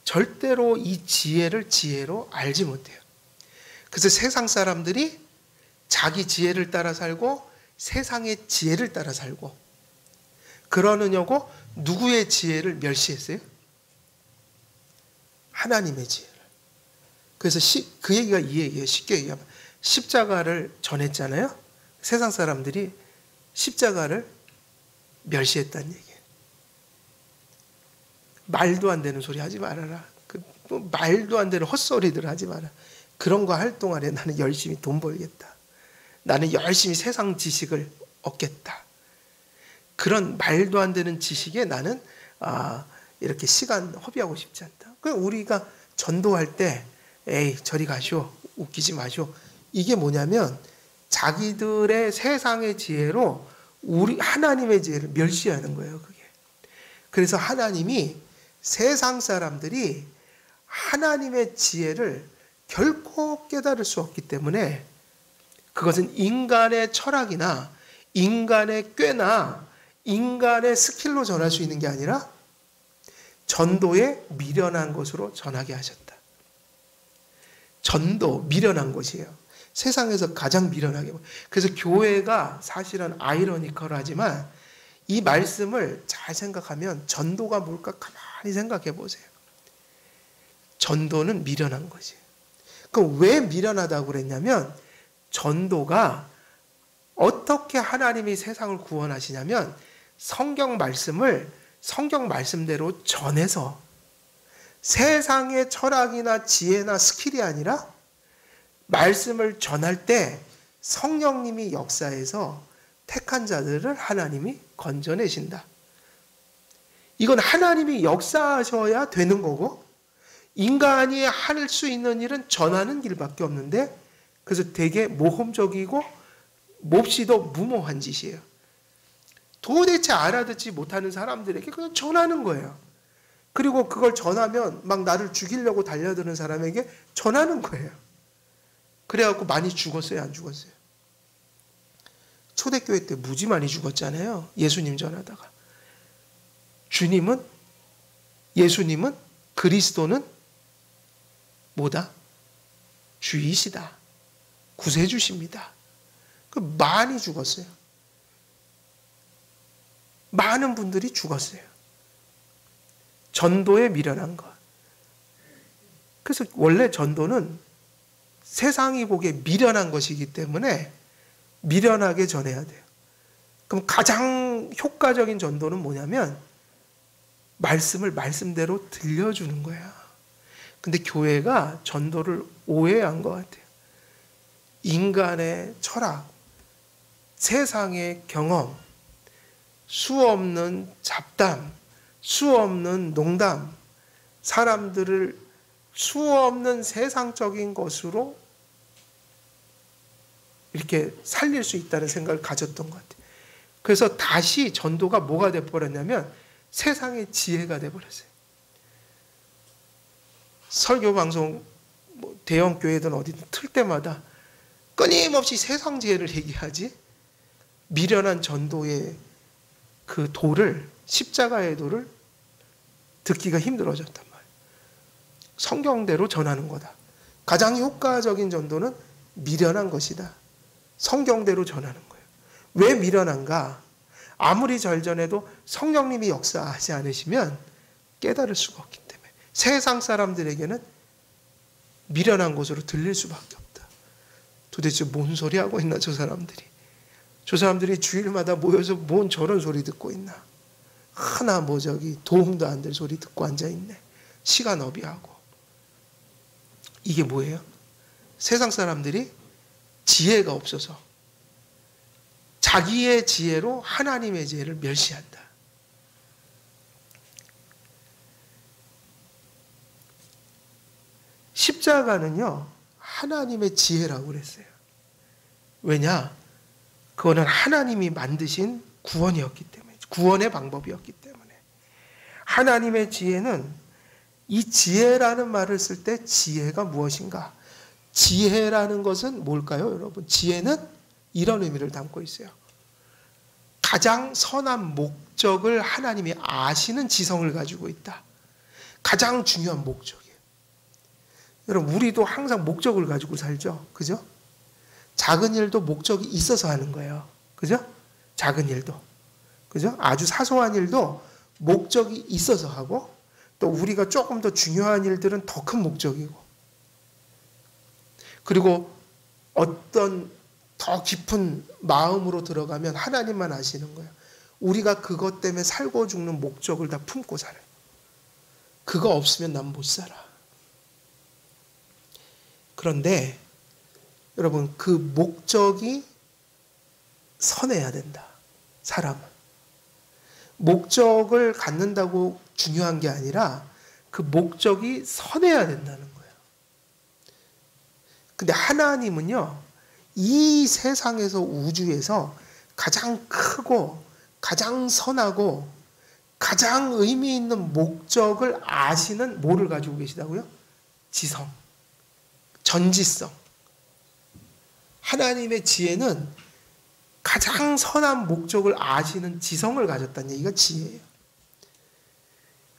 절대로 이 지혜를 지혜로 알지 못해요. 그래서 세상 사람들이 자기 지혜를 따라 살고 세상의 지혜를 따라 살고 그러느냐고 누구의 지혜를 멸시했어요? 하나님의 지혜를. 그래서 그 얘기가 이 얘기예요. 쉽게 얘기하면 십자가를 전했잖아요. 세상 사람들이 십자가를 멸시했다는 얘기예요. 말도 안 되는 소리 하지 말아라. 말도 안 되는 헛소리들 하지 마라. 그런 거 할 동안에 나는 열심히 돈 벌겠다. 나는 열심히 세상 지식을 얻겠다. 그런 말도 안 되는 지식에 나는 이렇게 시간 허비하고 싶지 않다. 그럼 우리가 전도할 때 에이 저리 가시오. 웃기지 마시오. 이게 뭐냐면 자기들의 세상의 지혜로 우리 하나님의 지혜를 멸시하는 거예요. 그게. 그래서 하나님이 세상 사람들이 하나님의 지혜를 결코 깨달을 수 없기 때문에 그것은 인간의 철학이나 인간의 꾀나 인간의 스킬로 전할 수 있는 게 아니라 전도에 미련한 것으로 전하게 하셨다. 전도, 미련한 것이에요. 세상에서 가장 미련하게. 그래서 교회가 사실은 아이러니컬하지만 이 말씀을 잘 생각하면 전도가 뭘까 가만히 생각해 보세요. 전도는 미련한 거지. 그럼 왜 미련하다고 그랬냐면 전도가 어떻게 하나님이 세상을 구원하시냐면 성경 말씀을 성경 말씀대로 전해서 세상의 철학이나 지혜나 스킬이 아니라 말씀을 전할 때 성령님이 역사해서 택한 자들을 하나님이 건져내신다. 이건 하나님이 역사하셔야 되는 거고 인간이 할 수 있는 일은 전하는 길밖에 없는데 그래서 되게 모험적이고 몹시도 무모한 짓이에요. 도대체 알아듣지 못하는 사람들에게 그냥 전하는 거예요. 그리고 그걸 전하면 막 나를 죽이려고 달려드는 사람에게 전하는 거예요. 그래갖고 많이 죽었어요, 안 죽었어요? 초대교회 때 무지 많이 죽었잖아요. 예수님 전하다가. 예수님은 그리스도는 뭐다? 주이시다. 구세주십니다. 많이 죽었어요. 많은 분들이 죽었어요. 전도에 미련한 것. 그래서 원래 전도는 세상이 보기에 미련한 것이기 때문에 미련하게 전해야 돼요. 그럼 가장 효과적인 전도는 뭐냐면 말씀을 말씀대로 들려주는 거야. 근데 교회가 전도를 오해한 것 같아요. 인간의 철학, 세상의 경험, 수없는 잡담, 수없는 농담, 사람들을 수없는 세상적인 것으로 이렇게 살릴 수 있다는 생각을 가졌던 것 같아요. 그래서 다시 전도가 뭐가 돼버렸냐면 세상의 지혜가 돼버렸어요. 설교방송 대형 교회든 어디든 틀 때마다 끊임없이 세상 지혜를 얘기하지 미련한 전도의 그 도를 십자가의 도를 듣기가 힘들어졌단 말이에요. 성경대로 전하는 거다. 가장 효과적인 전도는 미련한 것이다. 성경대로 전하는 거예요. 왜 미련한가? 아무리 절전해도 성령님이 역사하지 않으시면 깨달을 수가 없기 때문에 세상 사람들에게는 미련한 것으로 들릴 수밖에 없다. 도대체 뭔 소리 하고 있나 저 사람들이. 저 사람들이 주일마다 모여서 뭔 저런 소리 듣고 있나. 하나 도움도 안 될 소리 듣고 앉아있네. 시간 어비하고. 이게 뭐예요? 세상 사람들이 지혜가 없어서 자기의 지혜로 하나님의 지혜를 멸시한다. 십자가는요, 하나님의 지혜라고 그랬어요. 왜냐? 그거는 하나님이 만드신 구원이었기 때문에, 구원의 방법이었기 때문에. 하나님의 지혜는 이 지혜라는 말을 쓸 때 지혜가 무엇인가? 지혜라는 것은 뭘까요, 여러분? 지혜는 이런 의미를 담고 있어요. 가장 선한 목적을 하나님이 아시는 지성을 가지고 있다. 가장 중요한 목적이에요. 여러분, 우리도 항상 목적을 가지고 살죠. 그죠? 작은 일도 목적이 있어서 하는 거예요. 그죠? 작은 일도. 그죠? 아주 사소한 일도 목적이 있어서 하고 또 우리가 조금 더 중요한 일들은 더 큰 목적이고 그리고 어떤 더 깊은 마음으로 들어가면 하나님만 아시는 거예요. 우리가 그것 때문에 살고 죽는 목적을 다 품고 살아요. 그거 없으면 난 못 살아. 그런데 여러분 그 목적이 선해야 된다. 사람은. 목적을 갖는다고 중요한 게 아니라 그 목적이 선해야 된다는 거예요. 근데 하나님은요. 이 세상에서 우주에서 가장 크고 가장 선하고 가장 의미 있는 목적을 아시는 뭐를 가지고 계시다고요? 지성, 전지성. 하나님의 지혜는 가장 선한 목적을 아시는 지성을 가졌다는 얘기가 지혜예요.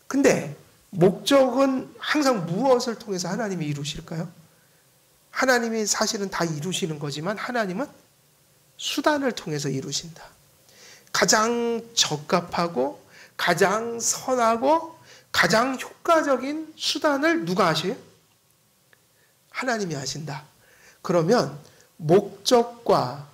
근데 목적은 항상 무엇을 통해서 하나님이 이루실까요? 하나님이 사실은 다 이루시는 거지만 하나님은 수단을 통해서 이루신다. 가장 적합하고 가장 선하고 가장 효과적인 수단을 누가 하셔요? 하나님이 하신다. 그러면 목적과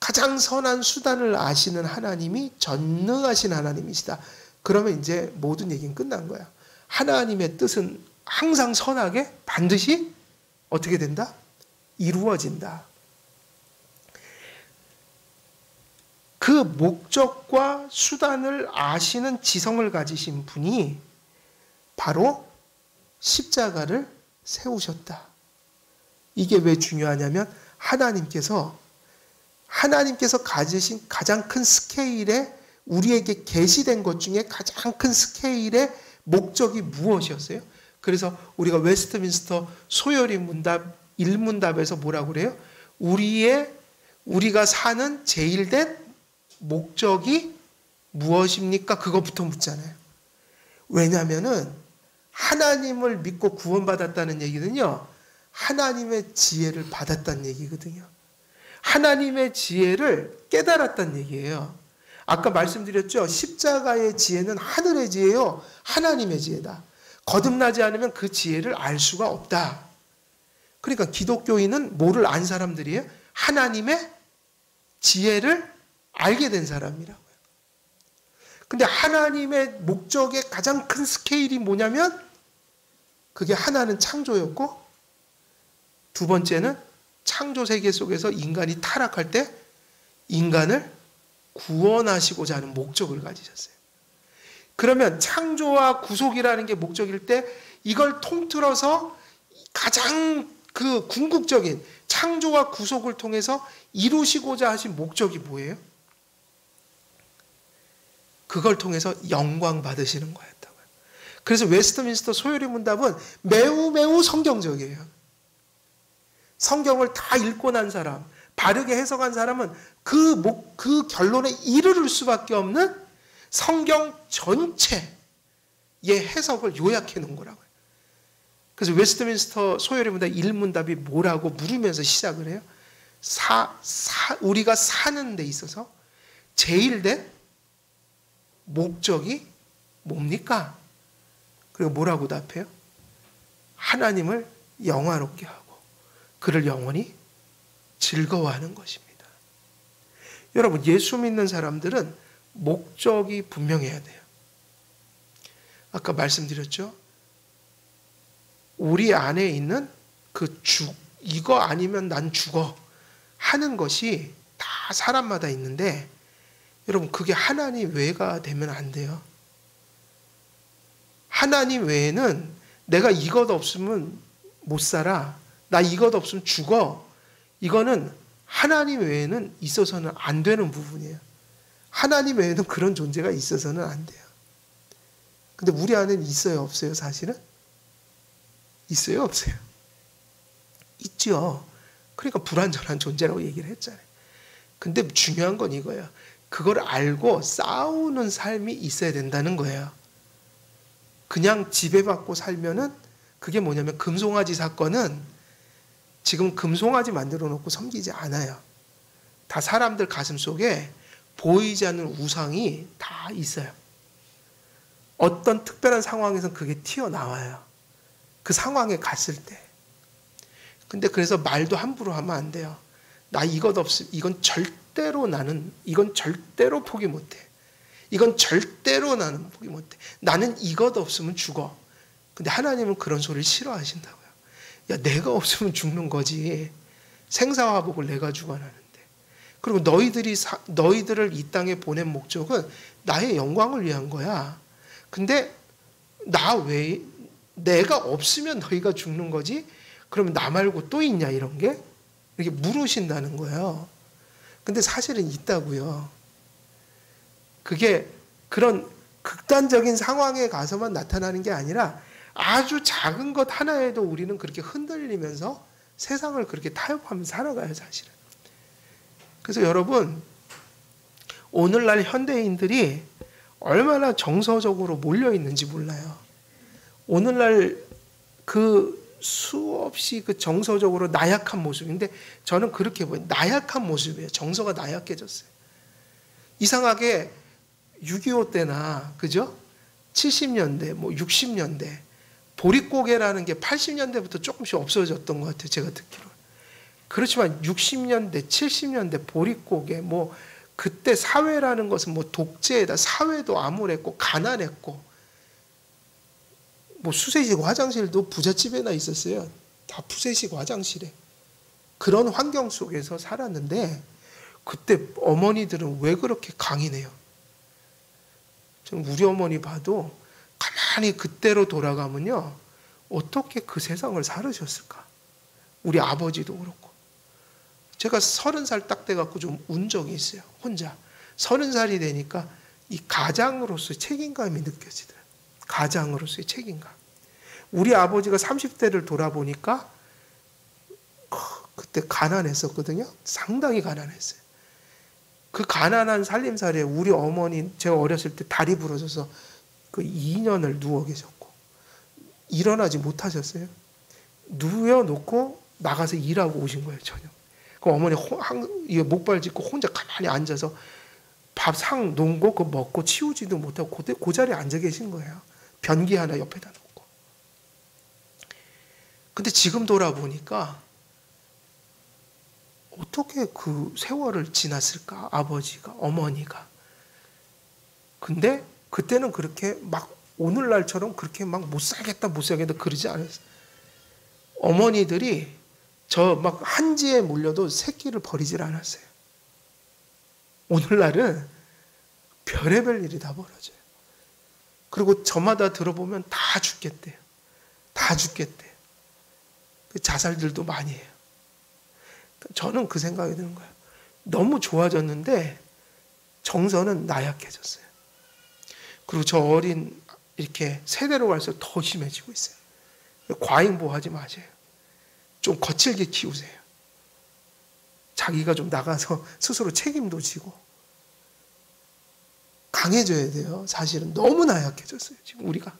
가장 선한 수단을 아시는 하나님이 전능하신 하나님이시다. 그러면 이제 모든 얘기는 끝난 거야. 하나님의 뜻은 항상 선하게 반드시 어떻게 된다? 이루어진다. 그 목적과 수단을 아시는 지성을 가지신 분이 바로 십자가를 세우셨다. 이게 왜 중요하냐면 하나님께서 가지신 가장 큰 스케일에 우리에게 계시된 것 중에 가장 큰 스케일의 목적이 무엇이었어요? 그래서 우리가 웨스트민스터 소요리 문답 1문답에서 뭐라고 그래요? 우리가 사는 제일된 목적이 무엇입니까? 그것부터 묻잖아요. 왜냐하면은 하나님을 믿고 구원받았다는 얘기는요, 하나님의 지혜를 받았다는 얘기거든요. 하나님의 지혜를 깨달았다는 얘기예요. 아까 말씀드렸죠. 십자가의 지혜는 하늘의 지혜요, 하나님의 지혜다. 거듭나지 않으면 그 지혜를 알 수가 없다. 그러니까 기독교인은 뭐를 안 사람들이에요? 하나님의 지혜를 알게 된 사람이라고요. 근데 하나님의 목적의 가장 큰 스케일이 뭐냐면 그게 하나는 창조였고 두 번째는 창조 세계 속에서 인간이 타락할 때 인간을 구원하시고자 하는 목적을 가지셨어요. 그러면 창조와 구속이라는 게 목적일 때 이걸 통틀어서 가장 그 궁극적인 창조와 구속을 통해서 이루시고자 하신 목적이 뭐예요? 그걸 통해서 영광 받으시는 거였다고요. 그래서 웨스트민스터 소요리 문답은 매우 매우 성경적이에요. 성경을 다 읽고 난 사람, 바르게 해석한 사람은 그 결론에 이르를 수밖에 없는 성경 전체의 해석을 요약해 놓은 거라고요. 그래서 웨스트민스터 소요리 문답 1문답이 뭐라고 물으면서 시작을 해요? 우리가 사는 데 있어서 제일된 목적이 뭡니까? 그리고 뭐라고 답해요? 하나님을 영화롭게 하고 그를 영원히 즐거워하는 것입니다. 여러분, 예수 믿는 사람들은 목적이 분명해야 돼요. 아까 말씀드렸죠? 우리 안에 있는 이거 아니면 난 죽어 하는 것이 다 사람마다 있는데 여러분, 그게 하나님 외가 되면 안 돼요. 하나님 외에는 내가 이것 없으면 못 살아. 나 이것 없으면 죽어. 이거는 하나님 외에는 있어서는 안 되는 부분이에요. 하나님 외에는 그런 존재가 있어서는 안 돼요. 근데 우리 안에는 있어요, 없어요, 사실은? 있어요, 없어요? 있죠. 그러니까 불완전한 존재라고 얘기를 했잖아요. 근데 중요한 건 이거예요. 그걸 알고 싸우는 삶이 있어야 된다는 거예요. 그냥 지배받고 살면은 그게 뭐냐면 금송아지 사건은 지금 금송아지 만들어 놓고 섬기지 않아요. 다 사람들 가슴 속에 보이지 않는 우상이 다 있어요. 어떤 특별한 상황에서는 그게 튀어나와요. 그 상황에 갔을 때. 근데 그래서 말도 함부로 하면 안 돼요. 나 이것 없으면 이건 절대로 포기 못해. 이건 절대로 나는 포기 못해. 나는 이것 없으면 죽어. 근데 하나님은 그런 소리를 싫어하신다고요. 야, 내가 없으면 죽는 거지. 생사화복을 내가 주관하는데. 그리고 너희들을 이 땅에 보낸 목적은 나의 영광을 위한 거야. 근데 내가 없으면 너희가 죽는 거지. 그러면 나 말고 또 있냐, 이런 게? 이렇게 물으신다는 거예요. 근데 사실은 있다고요. 그게 그런 극단적인 상황에 가서만 나타나는 게 아니라 아주 작은 것 하나에도 우리는 그렇게 흔들리면서 세상을 그렇게 타협하면서 살아가요, 사실은. 그래서 여러분, 오늘날 현대인들이 얼마나 정서적으로 몰려 있는지 몰라요. 오늘날 그 수없이 그 정서적으로 나약한 모습인데 저는 그렇게 보여요. 나약한 모습이에요. 정서가 나약해졌어요. 이상하게 6.25 때나 그죠? 70년대, 뭐 60년대 보릿고개라는 게 80년대부터 조금씩 없어졌던 것 같아요. 제가 듣기로. 그렇지만 60년대, 70년대 보릿고개 뭐 그때 사회라는 것은 뭐 독재다, 사회도 암울했고 가난했고 뭐 수세식 화장실도 부잣집에나 있었어요. 다 푸세식 화장실에. 그런 환경 속에서 살았는데 그때 어머니들은 왜 그렇게 강인해요? 저는 우리 어머니 봐도 가만히 그때로 돌아가면요. 어떻게 그 세상을 살으셨을까? 우리 아버지도 그렇고. 제가 30살 딱 돼갖고 좀 운 적이 있어요. 혼자. 30살이 되니까 이 가장으로서의 책임감이 느껴지더라고요. 가장으로서의 책임감. 우리 아버지가 30대를 돌아보니까 그때 가난했었거든요. 상당히 가난했어요. 그 가난한 살림살이에 우리 어머니 제가 어렸을 때 다리 부러져서 그 2년을 누워 계셨고 일어나지 못하셨어요. 누워놓고 나가서 일하고 오신 거예요. 저녁. 그 어머니 목발 짚고 혼자 가만히 앉아서 밥 상 놓은 거 그거 먹고 치우지도 못하고 그 자리에 앉아 계신 거예요. 변기 하나 옆에다 놓고. 근데 지금 돌아보니까 어떻게 그 세월을 지났을까? 아버지가, 어머니가. 근데 그때는 그렇게 막 오늘날처럼 그렇게 막 못 살겠다 그러지 않았어요. 어머니들이 저 막 한지에 물려도 새끼를 버리질 않았어요. 오늘날은 별의별 일이 다 벌어져요. 그리고 저마다 들어보면 다 죽겠대요. 다 죽겠대요. 자살들도 많이 해요. 저는 그 생각이 드는 거예요. 너무 좋아졌는데 정서는 나약해졌어요. 그리고 저 어린 이렇게 세대로 갈수록 더 심해지고 있어요. 과잉보호하지 마세요. 좀 거칠게 키우세요. 자기가 좀 나가서 스스로 책임도 지고 강해져야 돼요. 사실은 너무 나약해졌어요. 지금 우리가.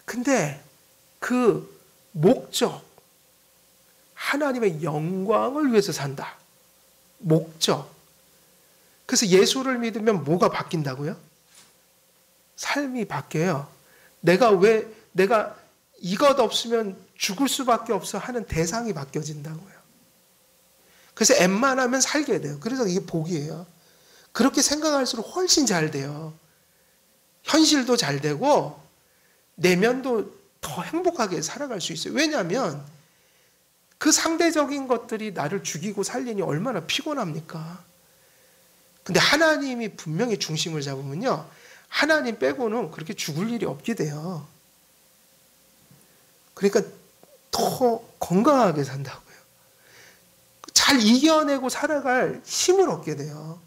근데 그 목적, 하나님의 영광을 위해서 산다. 목적. 그래서 예수를 믿으면 뭐가 바뀐다고요? 삶이 바뀌어요. 내가 이것 없으면 죽을 수밖에 없어 하는 대상이 바뀌어진다고요. 그래서 엠만하면 살게 돼요. 그래서 이게 복이에요. 그렇게 생각할수록 훨씬 잘 돼요. 현실도 잘 되고 내면도 더 행복하게 살아갈 수 있어요. 왜냐하면 그 상대적인 것들이 나를 죽이고 살리니 얼마나 피곤합니까? 근데 하나님이 분명히 중심을 잡으면요. 하나님 빼고는 그렇게 죽을 일이 없게 돼요. 그러니까 더 건강하게 산다고요. 잘 이겨내고 살아갈 힘을 얻게 돼요.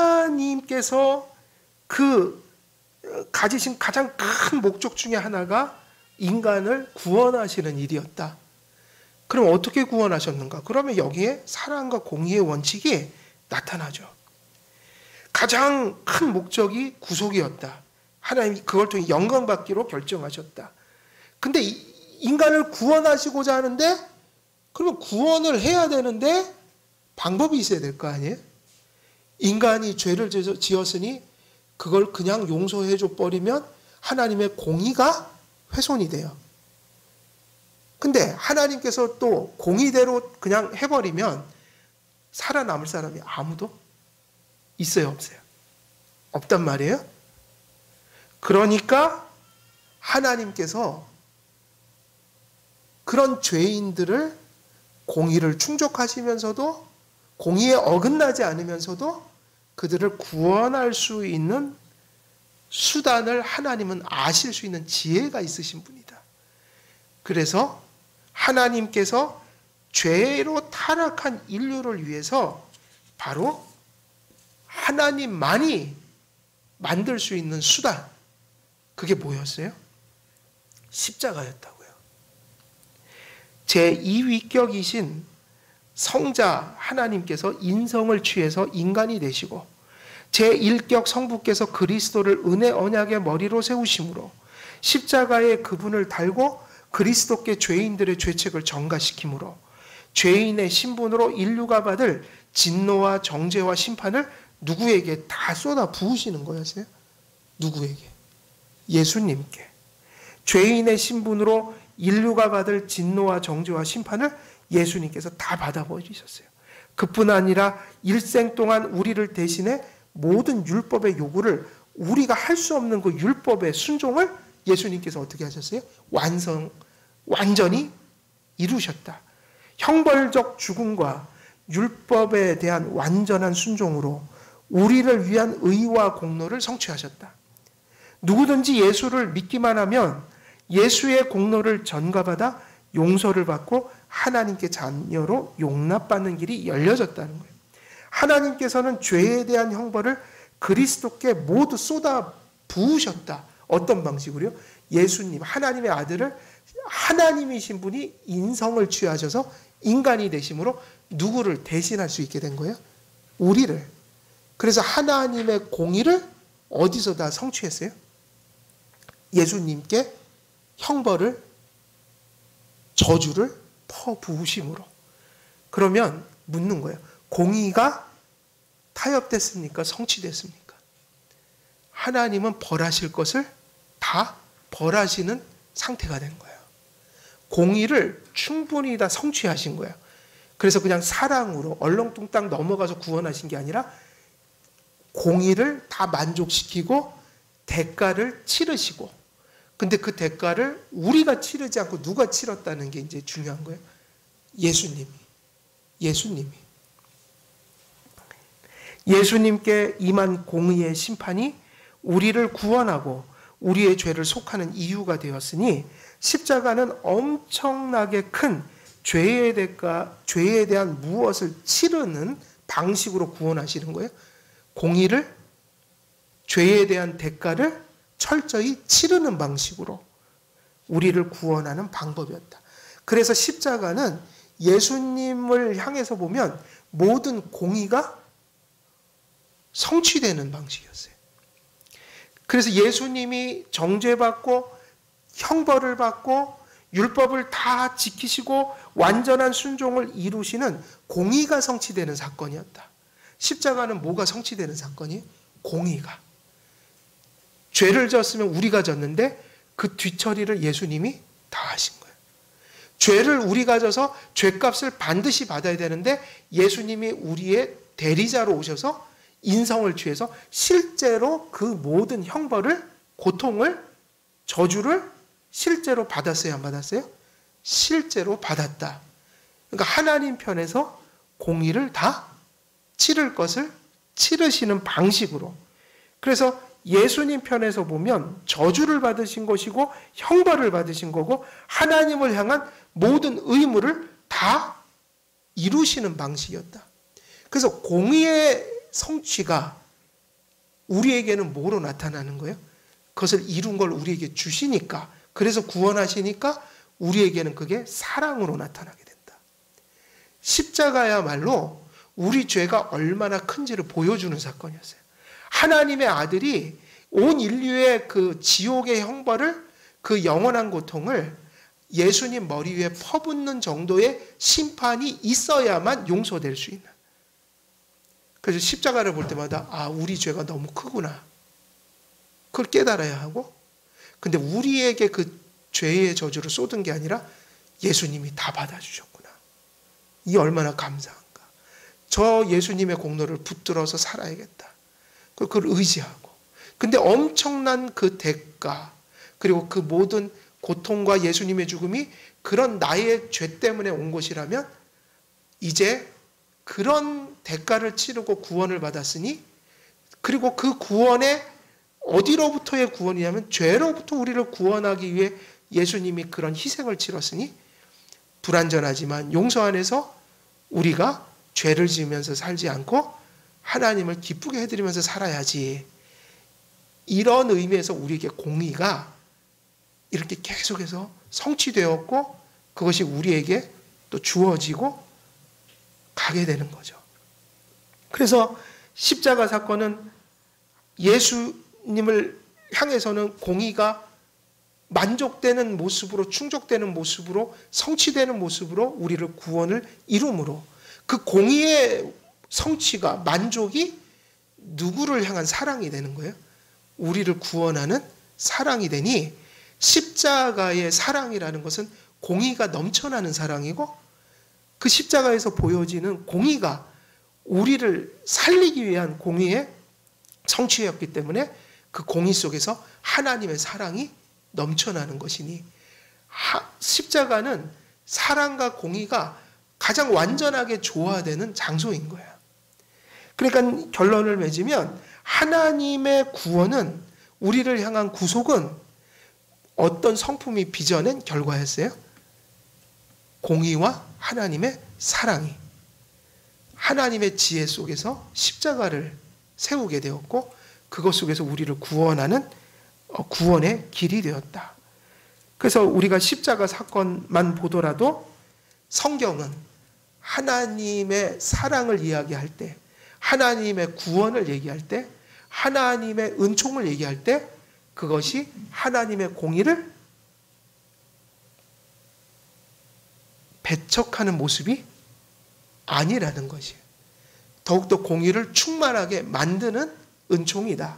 하나님께서 그 가지신 가장 큰 목적 중에 하나가 인간을 구원하시는 일이었다. 그럼 어떻게 구원하셨는가? 그러면 여기에 사랑과 공의의 원칙이 나타나죠. 가장 큰 목적이 구속이었다. 하나님이 그걸 통해 영광받기로 결정하셨다. 근데 인간을 구원하시고자 하는데 그러면 구원을 해야 되는데 방법이 있어야 될 거 아니에요? 인간이 죄를 지었으니 그걸 그냥 용서해 줘 버리면 하나님의 공의가 훼손이 돼요. 근데 하나님께서 또 공의대로 그냥 해버리면 살아남을 사람이 아무도 있어요, 없어요? 없단 말이에요. 그러니까 하나님께서 그런 죄인들을 공의를 충족하시면서도 공의에 어긋나지 않으면서도 그들을 구원할 수 있는 수단을 하나님은 아실 수 있는 지혜가 있으신 분이다. 그래서 하나님께서 죄로 타락한 인류를 위해서 바로 하나님만이 만들 수 있는 수단, 그게 뭐였어요? 십자가였다고요. 제2위격이신 성자 하나님께서 인성을 취해서 인간이 되시고 제1격 성부께서 그리스도를 은혜 언약의 머리로 세우심으로 십자가에 그분을 달고 그리스도께 죄인들의 죄책을 전가시키므로 죄인의 신분으로 인류가 받을 진노와 정죄와 심판을 누구에게 다 쏟아 부으시는 거였어요? 누구에게? 예수님께. 죄인의 신분으로 인류가 받을 진노와 정죄와 심판을 예수님께서 다 받아버리셨어요. 그뿐 아니라 일생 동안 우리를 대신해 모든 율법의 요구를 우리가 할 수 없는 그 율법의 순종을 예수님께서 어떻게 하셨어요? 완전히 이루셨다. 형벌적 죽음과 율법에 대한 완전한 순종으로 우리를 위한 의와 공로를 성취하셨다. 누구든지 예수를 믿기만 하면 예수의 공로를 전가받아 용서를 받고 하나님께 자녀로 용납받는 길이 열려졌다는 거예요. 하나님께서는 죄에 대한 형벌을 그리스도께 모두 쏟아 부으셨다. 어떤 방식으로요? 예수님, 하나님의 아들을 하나님이신 분이 인성을 취하셔서 인간이 되심으로 누구를 대신할 수 있게 된 거예요? 우리를. 그래서 하나님의 공의를 어디서 다 성취했어요? 예수님께 형벌을, 저주를 퍼부으심으로. 그러면 묻는 거예요. 공의가 타협됐습니까? 성취됐습니까? 하나님은 벌하실 것을 다 벌하시는 상태가 된 거예요. 공의를 충분히 다 성취하신 거예요. 그래서 그냥 사랑으로 얼렁뚱땅 넘어가서 구원하신 게 아니라 공의를 다 만족시키고 대가를 치르시고, 근데 그 대가를 우리가 치르지 않고 누가 치렀다는 게 이제 중요한 거예요. 예수님이. 예수님께 임한 공의의 심판이 우리를 구원하고 우리의 죄를 속하는 이유가 되었으니 십자가는 엄청나게 큰 죄의 대가, 죄에 대한 무엇을 치르는 방식으로 구원하시는 거예요. 공의를, 죄에 대한 대가를 철저히 치르는 방식으로 우리를 구원하는 방법이었다. 그래서 십자가는 예수님을 향해서 보면 모든 공의가 성취되는 방식이었어요. 그래서 예수님이 정죄받고 형벌을 받고 율법을 다 지키시고 완전한 순종을 이루시는 공의가 성취되는 사건이었다. 십자가는 뭐가 성취되는 사건이에요? 공의가. 죄를 졌으면 우리가 졌는데 그 뒤처리를 예수님이 다 하신 거예요. 죄를 우리가 져서 죄값을 반드시 받아야 되는데 예수님이 우리의 대리자로 오셔서 인성을 취해서 실제로 그 모든 형벌을, 고통을, 저주를 실제로 받았어요? 안 받았어요? 실제로 받았다. 그러니까 하나님 편에서 공의를 다 치를 것을 치르시는 방식으로. 그래서 예수님 편에서 보면 저주를 받으신 것이고 형벌을 받으신 거고 하나님을 향한 모든 의무를 다 이루시는 방식이었다. 그래서 공의의 성취가 우리에게는 뭐로 나타나는 거예요? 그것을 이룬 걸 우리에게 주시니까, 그래서 구원하시니까 우리에게는 그게 사랑으로 나타나게 된다. 십자가야말로 우리 죄가 얼마나 큰지를 보여주는 사건이었어요. 하나님의 아들이 온 인류의 그 지옥의 형벌을, 그 영원한 고통을 예수님 머리 위에 퍼붓는 정도의 심판이 있어야만 용서될 수 있는. 그래서 십자가를 볼 때마다 우리 죄가 너무 크구나. 그걸 깨달아야 하고, 근데 우리에게 그 죄의 저주를 쏟은 게 아니라 예수님이 다 받아주셨구나. 이 얼마나 감사한가. 저 예수님의 공로를 붙들어서 살아야겠다. 그걸 의지하고. 근데 엄청난 그 대가, 그리고 그 모든 고통과 예수님의 죽음이 그런 나의 죄 때문에 온 것이라면 이제 그런 대가를 치르고 구원을 받았으니, 그리고 그 구원에 어디로부터의 구원이냐면 죄로부터 우리를 구원하기 위해 예수님이 그런 희생을 치렀으니 불완전하지만 용서 안에서 우리가 죄를 지으면서 살지 않고 하나님을 기쁘게 해드리면서 살아야지. 이런 의미에서 우리에게 공의가 이렇게 계속해서 성취되었고 그것이 우리에게 또 주어지고 가게 되는 거죠. 그래서 십자가 사건은 예수님을 향해서는 공의가 만족되는 모습으로, 충족되는 모습으로, 성취되는 모습으로 우리를 구원을 이룸으로, 그 공의의 성취가, 만족이 누구를 향한 사랑이 되는 거예요? 우리를 구원하는 사랑이 되니, 십자가의 사랑이라는 것은 공의가 넘쳐나는 사랑이고, 그 십자가에서 보여지는 공의가 우리를 살리기 위한 공의의 성취였기 때문에 그 공의 속에서 하나님의 사랑이 넘쳐나는 것이니, 십자가는 사랑과 공의가 가장 완전하게 조화되는 장소인 거야. 그러니까 결론을 맺으면 하나님의 구원은, 우리를 향한 구속은 어떤 성품이 빚어낸 결과였어요? 공의와 하나님의 사랑이 하나님의 지혜 속에서 십자가를 세우게 되었고, 그것 속에서 우리를 구원하는 구원의 길이 되었다. 그래서 우리가 십자가 사건만 보더라도 성경은 하나님의 사랑을 이야기할 때, 하나님의 구원을 얘기할 때, 하나님의 은총을 얘기할 때 그것이 하나님의 공의를 배척하는 모습이 아니라는 것이에요. 더욱더 공의를 충만하게 만드는 은총이다.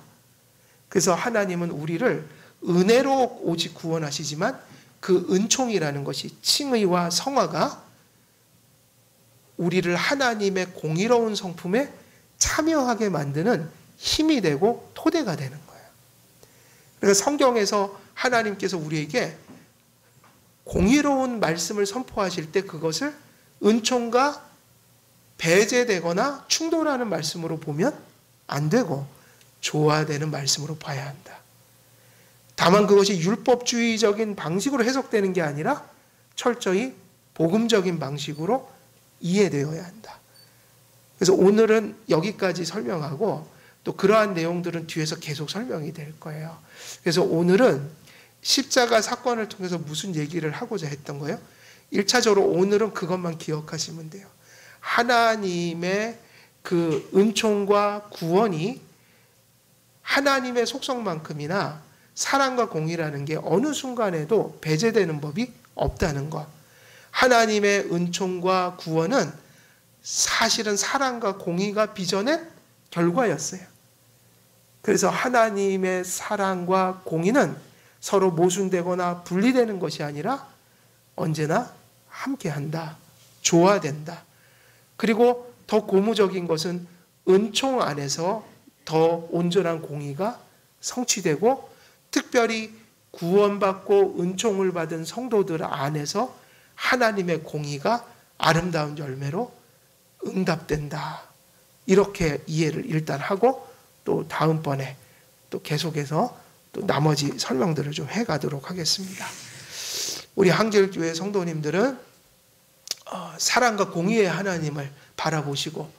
그래서 하나님은 우리를 은혜로 오직 구원하시지만 그 은총이라는 것이, 칭의와 성화가 우리를 하나님의 공의로운 성품에 참여하게 만드는 힘이 되고 토대가 되는 거예요. 그러니까 성경에서 하나님께서 우리에게 공의로운 말씀을 선포하실 때 그것을 은총과 배제되거나 충돌하는 말씀으로 보면 안 되고 조화되는 말씀으로 봐야 한다. 다만 그것이 율법주의적인 방식으로 해석되는 게 아니라 철저히 복음적인 방식으로 이해되어야 한다. 그래서 오늘은 여기까지 설명하고 또 그러한 내용들은 뒤에서 계속 설명이 될 거예요. 그래서 오늘은 십자가 사건을 통해서 무슨 얘기를 하고자 했던 거예요? 1차적으로 오늘은 그것만 기억하시면 돼요. 하나님의 그 은총과 구원이 하나님의 속성만큼이나 사랑과 공의라는 게 어느 순간에도 배제되는 법이 없다는 것. 하나님의 은총과 구원은 사실은 사랑과 공의가 빚어낸 결과였어요. 그래서 하나님의 사랑과 공의는 서로 모순되거나 분리되는 것이 아니라 언제나 함께한다, 조화된다. 그리고 더 고무적인 것은 은총 안에서 더 온전한 공의가 성취되고, 특별히 구원받고 은총을 받은 성도들 안에서 하나님의 공의가 아름다운 열매로 응답된다. 이렇게 이해를 일단 하고 또 다음번에 또 계속해서 또 나머지 설명들을 좀 해가도록 하겠습니다. 우리 한길교회 성도님들은 사랑과 공의의 하나님을 바라보시고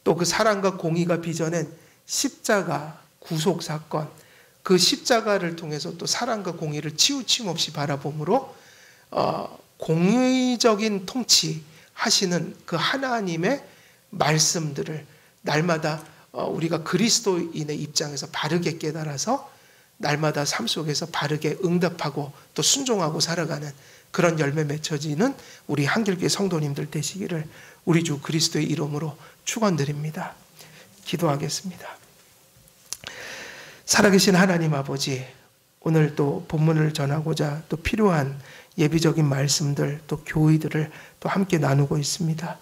또 그 사랑과 공의가 빚어낸 십자가 구속 사건, 그 십자가를 통해서 또 사랑과 공의를 치우침 없이 바라봄으로 공의적인 통치하시는 그 하나님의 말씀들을 날마다 우리가 그리스도인의 입장에서 바르게 깨달아서 날마다 삶 속에서 바르게 응답하고 또 순종하고 살아가는 그런 열매 맺혀지는 우리 한길교회 성도님들 되시기를 우리 주 그리스도의 이름으로 축원드립니다. 기도하겠습니다. 살아계신 하나님 아버지, 오늘 또 본문을 전하고자 또 필요한 예비적인 말씀들 또 교의들을 또 함께 나누고 있습니다.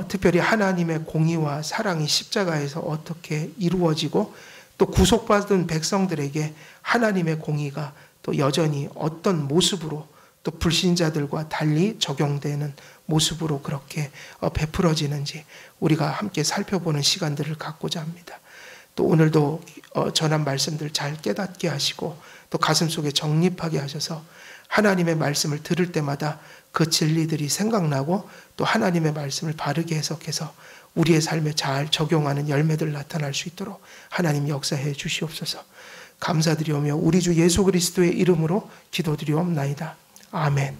특별히 하나님의 공의와 사랑이 십자가에서 어떻게 이루어지고 또 구속받은 백성들에게 하나님의 공의가 또 여전히 어떤 모습으로 또 불신자들과 달리 적용되는 모습으로 그렇게 베풀어지는지 우리가 함께 살펴보는 시간들을 갖고자 합니다. 또 오늘도 전한 말씀들 잘 깨닫게 하시고 또 가슴속에 정립하게 하셔서 하나님의 말씀을 들을 때마다 그 진리들이 생각나고 또 하나님의 말씀을 바르게 해석해서 우리의 삶에 잘 적용하는 열매들 나타날 수 있도록 하나님 역사해 주시옵소서. 감사드리오며 우리 주 예수 그리스도의 이름으로 기도드리옵나이다. 아멘.